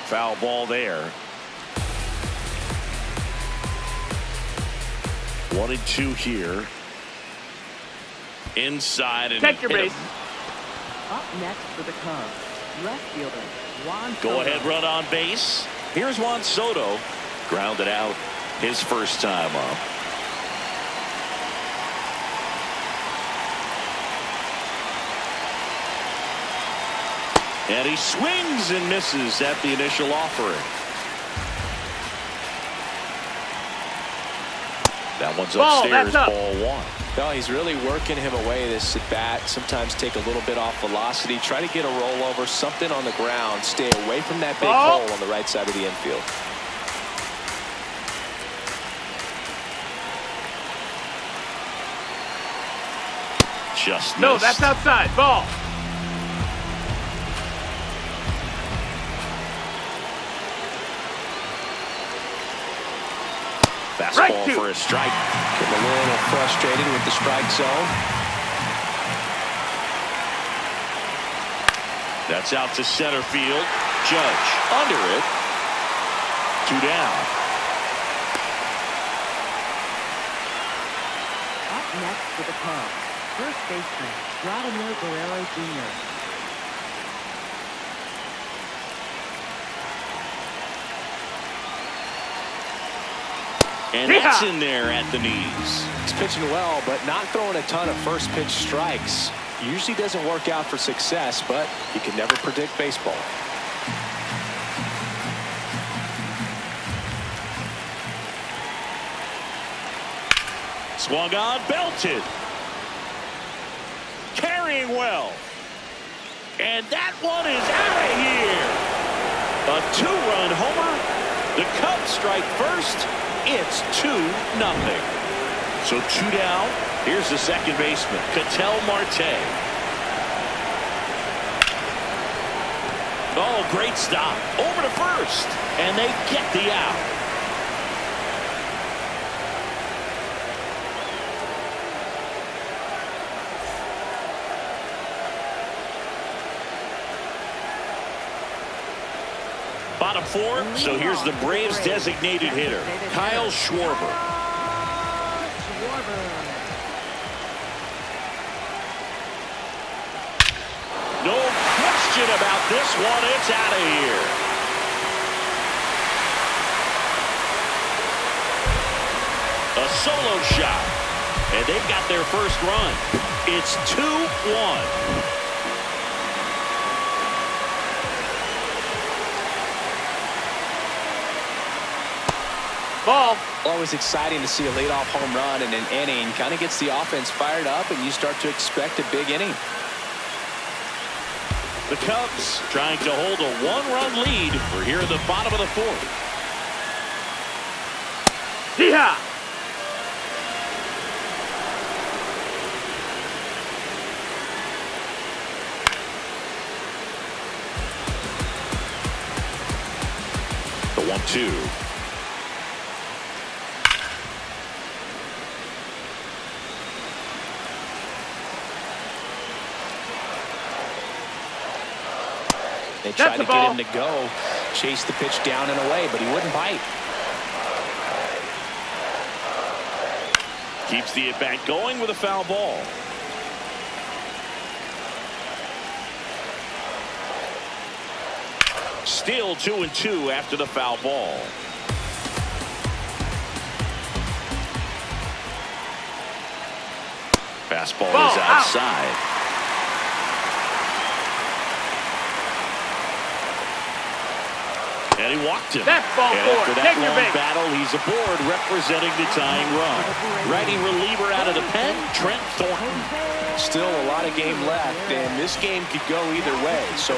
Foul ball there. 1-2 here. Inside and take your base. Up next for the Cubs, left fielder Juan Soto. Go ahead run on base. Here's Juan Soto. Grounded out his first time up. And he swings and misses at the initial offering. That one's Ball, upstairs, that's up. ball one. No, he's really working him away, this at bat. Sometimes take a little bit off velocity. Try to get a rollover, something on the ground. Stay away from that big Ball. hole on the right side of the infield. Just No, missed. that's outside. Ball. Fastball Strike two. for a strike. Getting a little frustrated with the strike zone. That's out to center field. Judge under it. 2 down. Up next for the Cubs, first baseman Vladimir Guerrero Jr. And that's in there at the knees. He's pitching well, but not throwing a ton of first pitch strikes. Usually doesn't work out for success, but you can never predict baseball. Swung on, belted. Carrying well. And that one is out of here. A 2-run homer. The Cubs strike first. It's 2-0. So 2 down. Here's the second baseman, Ketel Marte. Oh, great stop. Over to first. And they get the out. Bottom 4, so here's the Braves designated hitter, Kyle Schwarber. No question about this one, it's out of here. A solo shot, and they've got their first run. It's 2-1. Ball. Always exciting to see a leadoff home run in an inning. Kind of gets the offense fired up, and you start to expect a big inning. The Cubs trying to hold a 1-run lead. We're here at the bottom of the 4th. Yeehaw. The 1-2. They tried That's to the get ball. him to go, chase the pitch down and away, but he wouldn't bite. Keeps the at-bat going with a foul ball. Still 2-2 after the foul ball. Fastball Ball is out. outside. And he walked him. That's ball And 4. after that Take your long base. battle, he's aboard representing the tying run. Righty reliever out of the pen, Trent Thornton. Still a lot of game left, and this game could go either way. So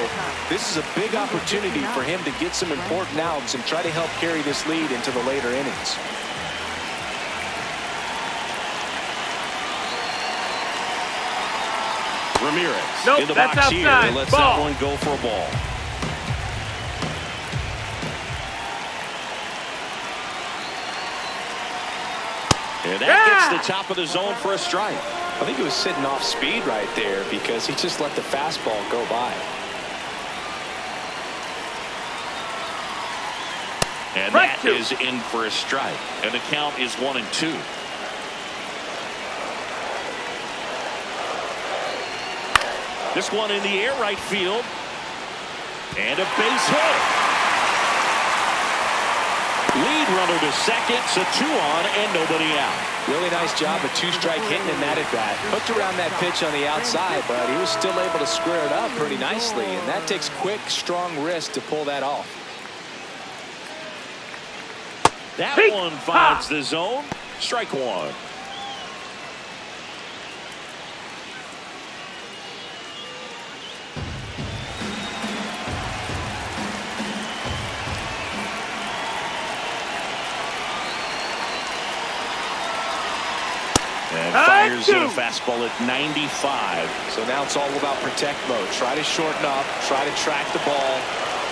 this is a big opportunity for him to get some important outs and try to help carry this lead into the later innings. Ramirez Nope, in the that's box here. outside. Lets Ball. that one go for a ball. And that gets the top of the zone for a strike. I think he was sitting off speed right there because he just let the fastball go by. And Strike that two. is in for a strike. And the count is 1-2. This one in the air, right field. And a base hit. Lead runner to second, so 2 on and nobody out. Really nice job of two-strike hitting in that at-bat. Hooked around that pitch on the outside, but he was still able to square it up pretty nicely, and that takes quick, strong wrist to pull that off. That Hey, one finds the zone. Strike one. And fires in a fastball at 95. So now it's all about protect mode. Try to shorten up, try to track the ball,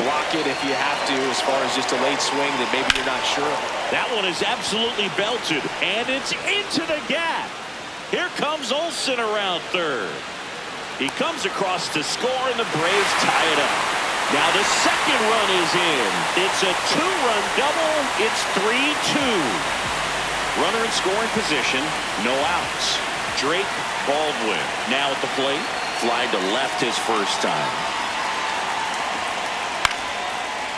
block it if you have to, as far as just a late swing that maybe you're not sure of. That one is absolutely belted, and it's into the gap. Here comes Olsen around third. He comes across to score, and the Braves tie it up. Now the second run is in. It's a two-run double. It's 3-2. Runner in scoring position, no outs. Drake Baldwin now at the plate. Fly to left his first time.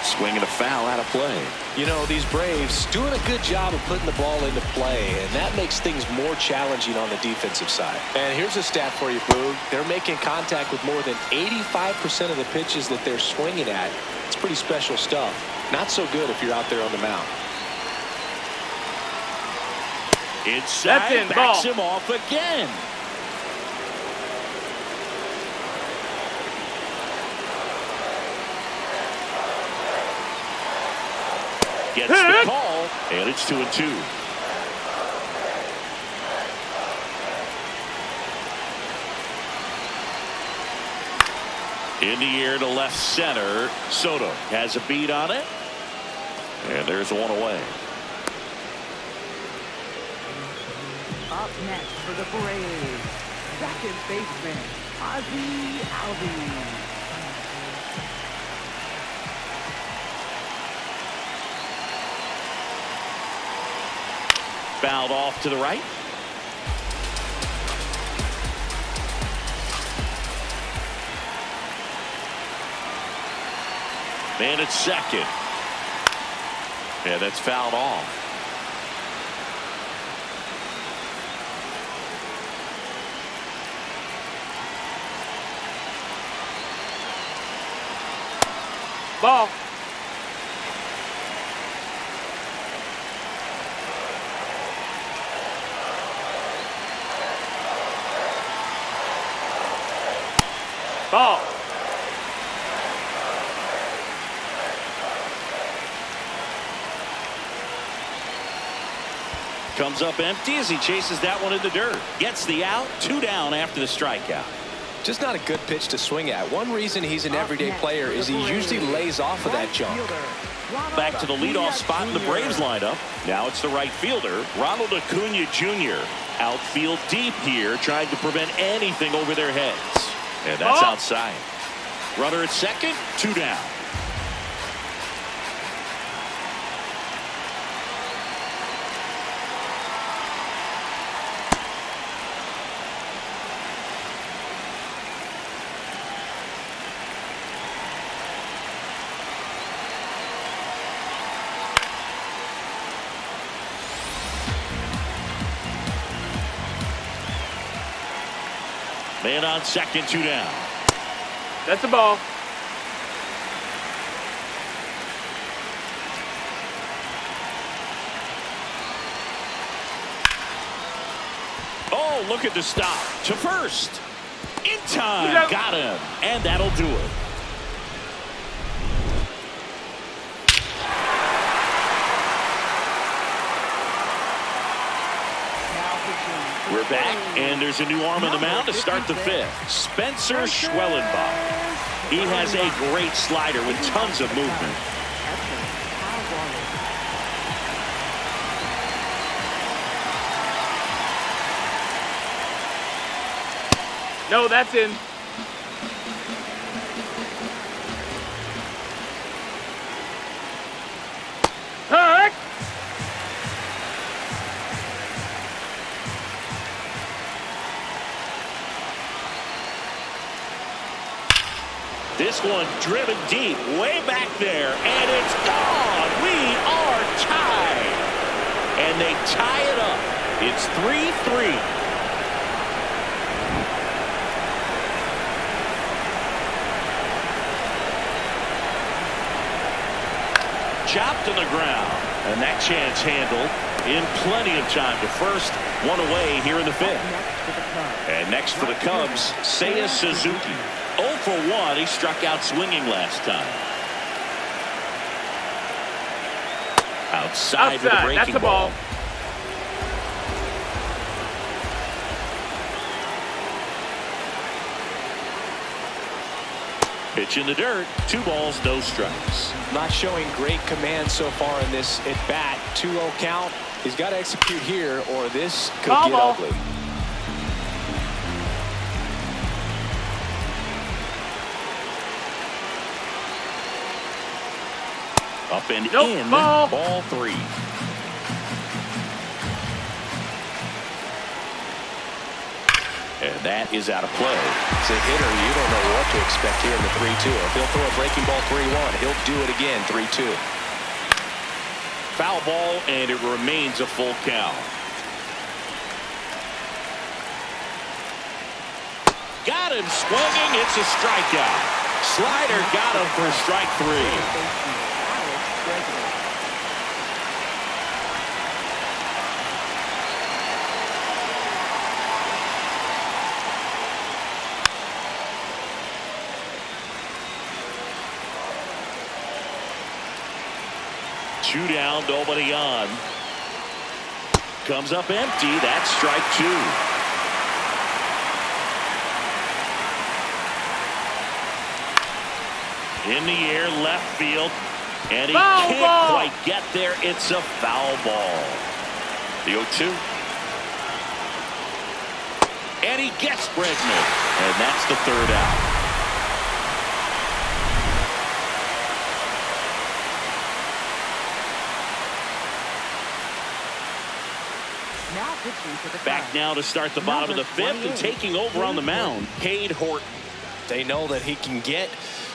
Swing and a foul out of play. You know, these Braves doing a good job of putting the ball into play, and that makes things more challenging on the defensive side. And here's a stat for you, Boog. They're making contact with more than 85% of the pitches that they're swinging at. It's pretty special stuff. Not so good if you're out there on the mound. Inside, backs him off again. Gets the call, and it's 2-2. In the air to left center. Soto has a beat on it. And there's one away. Up next for the Braves, second baseman, Ozzie Albies. Fouled off to the right. Man at second. Yeah, that's fouled off. Ball. Ball. Comes up empty as he chases that one in the dirt. Gets the out. 2 down after the strikeout. Just not a good pitch to swing at. One reason he's an everyday player is he usually lays off of that jump. Back to the leadoff spot in the Braves lineup. Now it's the right fielder, Ronald Acuna Jr. Outfield deep here, trying to prevent anything over their heads. And that's outside. Runner at second, 2 down. Man on second, 2 down. That's a ball. Oh, look at the stop. To first. In time. Got him. And that'll do it. We're back, and there's a new arm on the mound to start the 5th. Spencer Schwellenbach. He has a great slider with tons of movement. No, that's in. Hook. This one driven deep, way back there, and it's gone. We are tied. And they tie it up. It's 3-3. Chopped to the ground, and that chance handled. in plenty of time to first, one away here in the fifth. And next for the Cubs, Seiya Suzuki. 0 for 1. He struck out swinging last time. Outside with a breaking that's a ball. Pitch in the dirt. 2 balls, no strikes. Not showing great command so far in this at bat. 2-0 count. He's got to execute here or this could get ugly. Up and in. Ball 3. And that is out of play. As a hitter, you don't know what to expect here in the 3-2. If he'll throw a breaking ball 3-1, he'll do it again 3-2. Foul ball, and it remains a full count. Got him swinging. It's a strikeout. Slider got him for strike 3. Two down, nobody on. Comes up empty. That's strike 2. In the air, left field. And he can't quite get there. It's a foul ball. The 0-2. And he gets Bregman. And that's the 3rd out. Back now to start the bottom of the 5th and taking over on the mound, Cade Horton. They know that he can get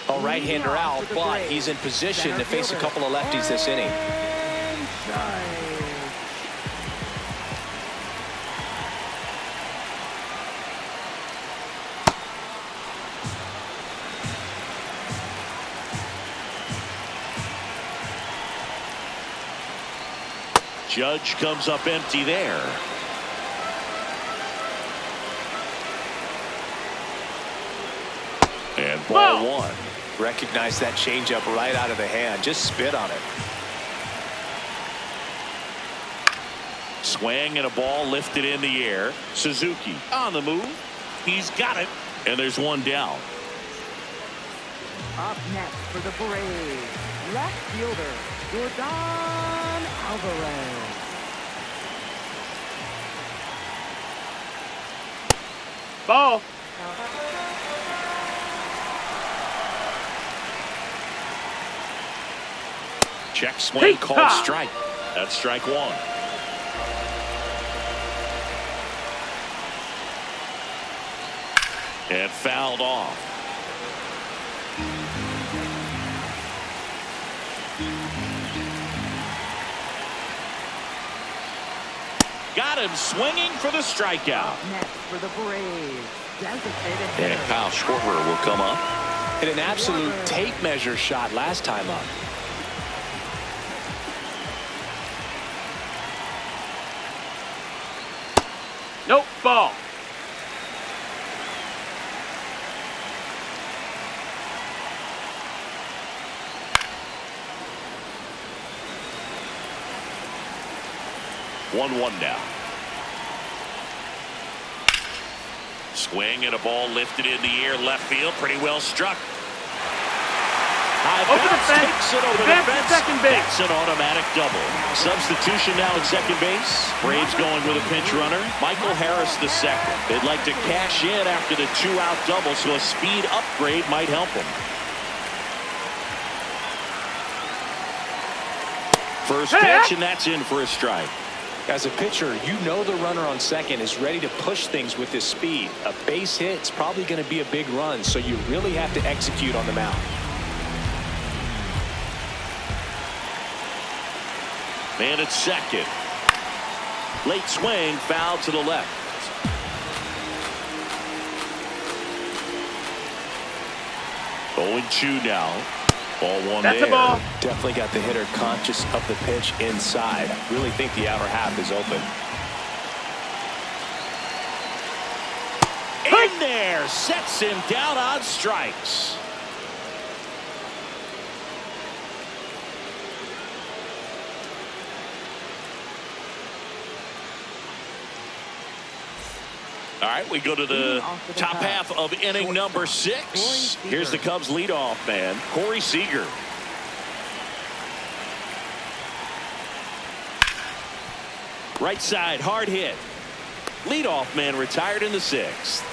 a right-hander out, but he's in position to face a couple of lefties this inning. Judge comes up empty there. And ball 1. Recognize that changeup right out of the hand. Just spit on it. Swing and a ball lifted in the air. Suzuki on the move. He's got it. And there's 1 down. Up next for the Braves, left fielder, Yordan Alvarez. Ball. Check swing, called strike. That's strike 1. And fouled off. Got him swinging for the strikeout. Next for the Braves, designated And Kyle Schwarber will come up. Hit an absolute tape measure shot last time up. Nope, ball. One now. Swing and a ball lifted in the air, left field, pretty well struck. High Over the bounce, fence. takes it over the Advance to fence. second base. That's an automatic double. Substitution now at second base. Braves going with a pinch runner. Michael Harris the second. They'd like to cash in after the 2-out double, so a speed upgrade might help them. First pitch, and that's in for a strike. As a pitcher, you know the runner on second is ready to push things with his speed. A base hit's probably going to be a big run, so you really have to execute on the mound. Man at second. Late swing, foul to the left. Oh, 0-2 now. Ball one That's there. a ball. Definitely got the hitter conscious of the pitch inside. Really think the outer half is open. In there, sets him down on strikes. All right, we go to the top half of inning number 6. Here's the Cubs leadoff man, Corey Seager. Right side, hard hit. Leadoff man retired in the 6th.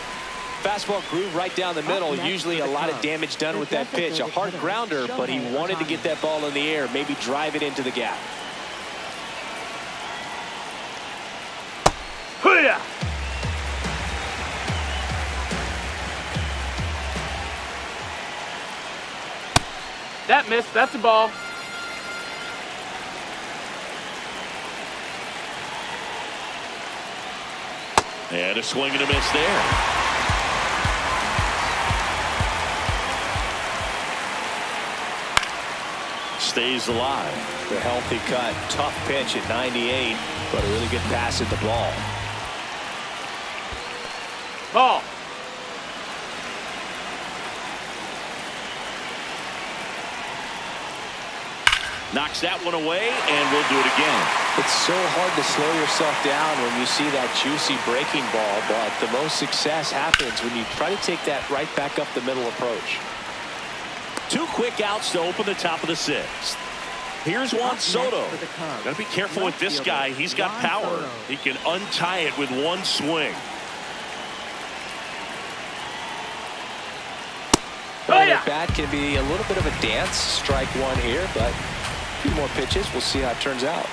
Fastball groove right down the middle. Usually a lot of damage done with that pitch. A hard grounder, but he wanted to get that ball in the air, maybe drive it into the gap. Hoo-yah! That missed. That's a ball. And a swing and a miss there. Stays alive. The healthy cut. Tough pitch at 98, but a really good pass at the ball. Ball. Knocks that one away, and we'll do it again. It's so hard to slow yourself down when you see that juicy breaking ball, but the most success happens when you try to take that right back up the middle approach. 2 quick outs to open the top of the 6th. Here's Juan Soto. Got to be careful with this guy. He's got power. He can untie it with one swing. Well, the bat can be a little bit of a dance. Strike one here, but a few more pitches. We'll see how it turns out.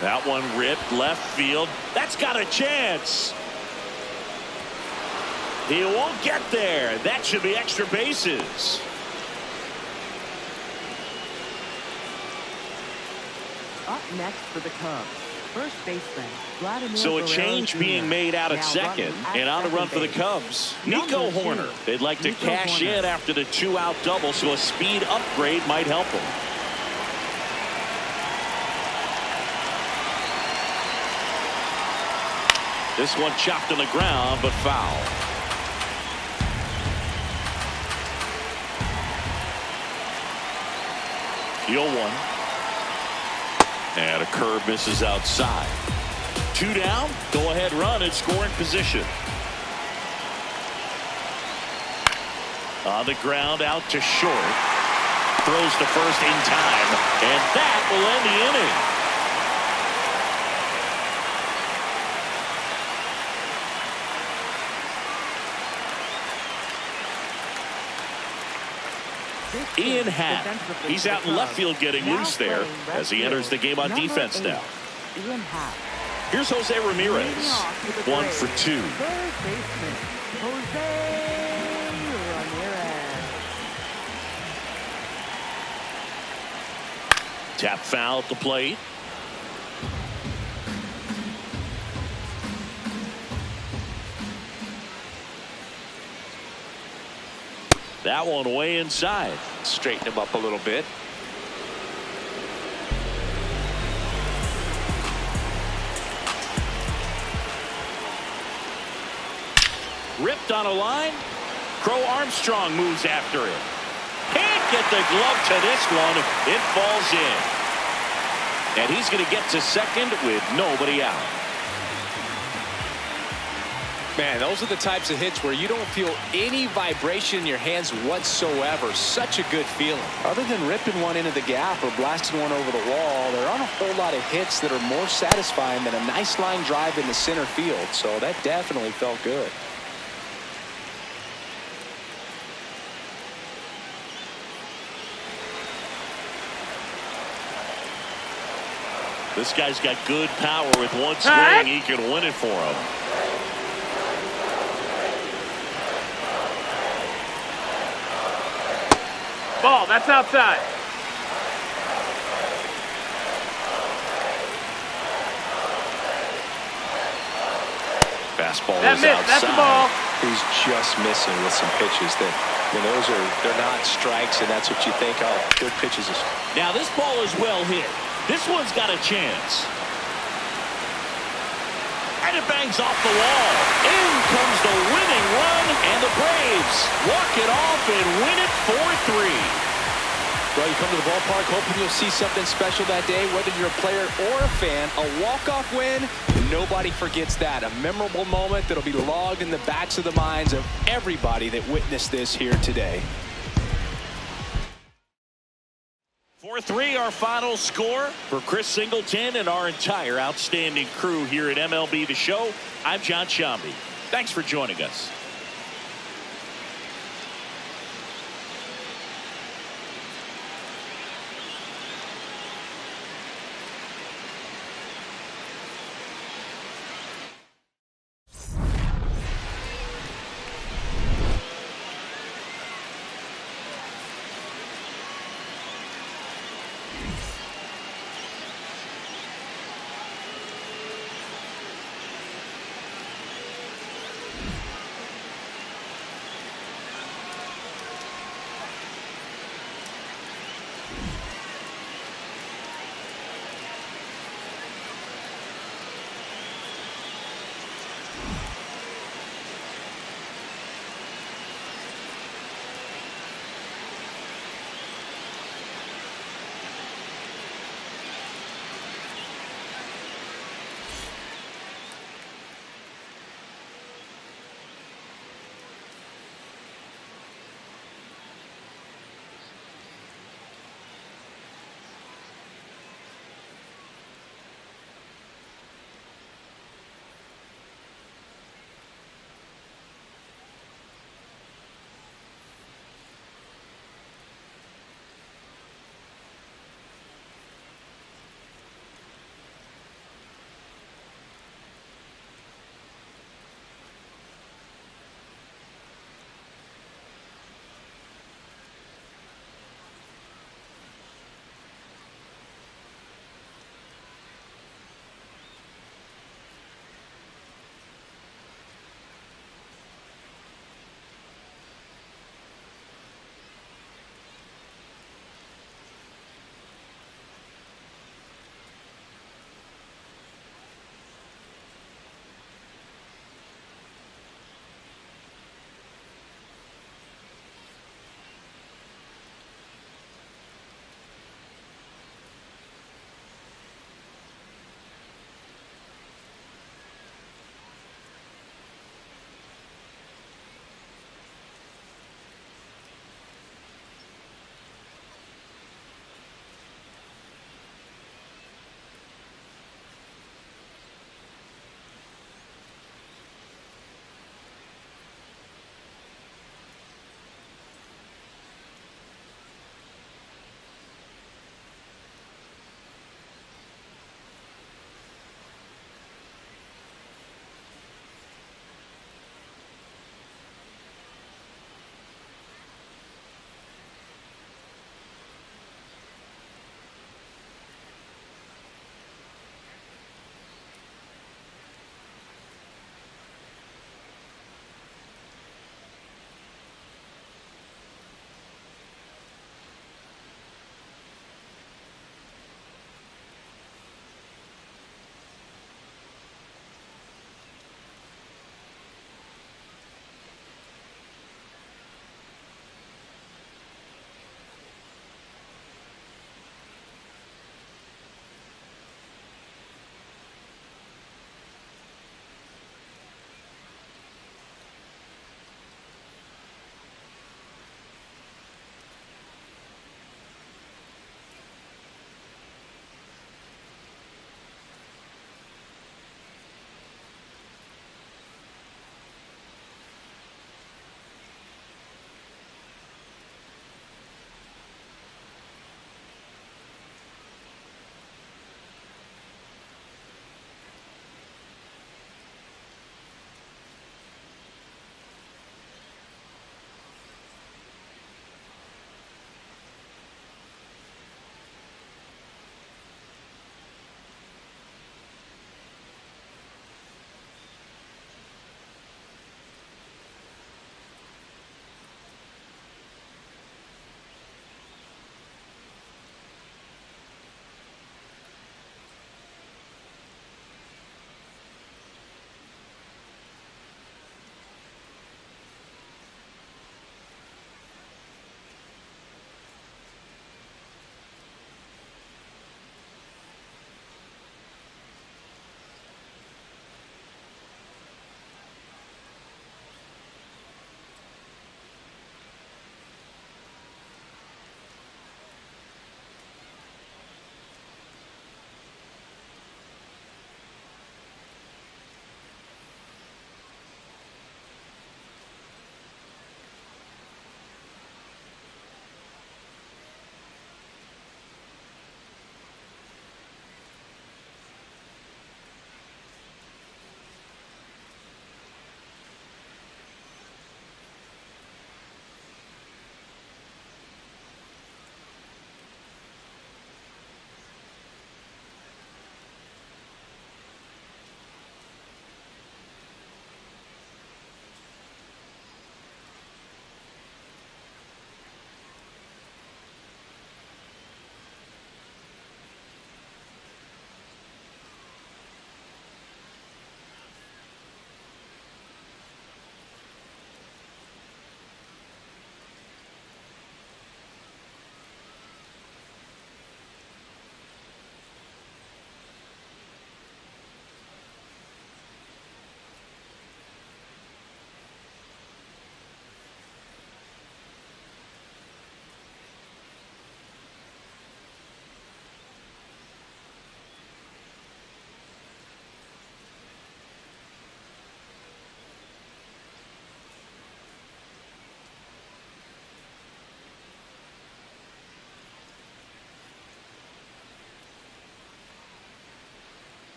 That one ripped left field. That's got a chance. He won't get there. That should be extra bases. Up next for the Cubs, first baseman Vladimir So a Guerrero change Jr. being made out at Now second, running at and on the run for the base. Cubs, Number Nico 2, Horner. They'd like to Nico cash Horner. in after the 2-out double, so a speed upgrade might help him. This one chopped on the ground, but foul. The 0-1. And a curve misses outside. 2 down, go ahead run and scoring position. On the ground out to short. Throws to first in time, and that will end the inning. Ian Happ, he's out in left field getting loose there as he enters the game on defense now. Ian Happ. Here's Jose Ramirez, Leading off with the 1 Braves, for 2. Third baseman Jose Ramirez. Tap foul at the plate. That one way inside. Straighten him up a little bit. Ripped on a line. Crow Armstrong moves after it. Can't get the glove to this one. It falls in. And he's going to get to second with nobody out. Man, those are the types of hits where you don't feel any vibration in your hands whatsoever. Such a good feeling. Other than ripping one into the gap or blasting one over the wall, there aren't a whole lot of hits that are more satisfying than a nice line drive in the center field. So that definitely felt good. This guy's got good power. With one swing, he can win it for him. Ball. That's outside. Fastball That is missed. outside. That's the ball. He's just missing with some pitches that, they're not strikes, and that's what you think. Oh, good pitches. Now this ball is well hit. This one's got a chance. And it bangs off the wall. In comes the winning run, and the Braves walk it off and win it 4-3. Well, you come to the ballpark hoping you'll see something special that day, whether you're a player or a fan. A walk-off win, nobody forgets that. A memorable moment that'll be logged in the backs of the minds of everybody that witnessed this here today. 4-3 our final score. For Chris Singleton and our entire outstanding crew here at MLB The Show, I'm John Sciambi. Thanks for joining us.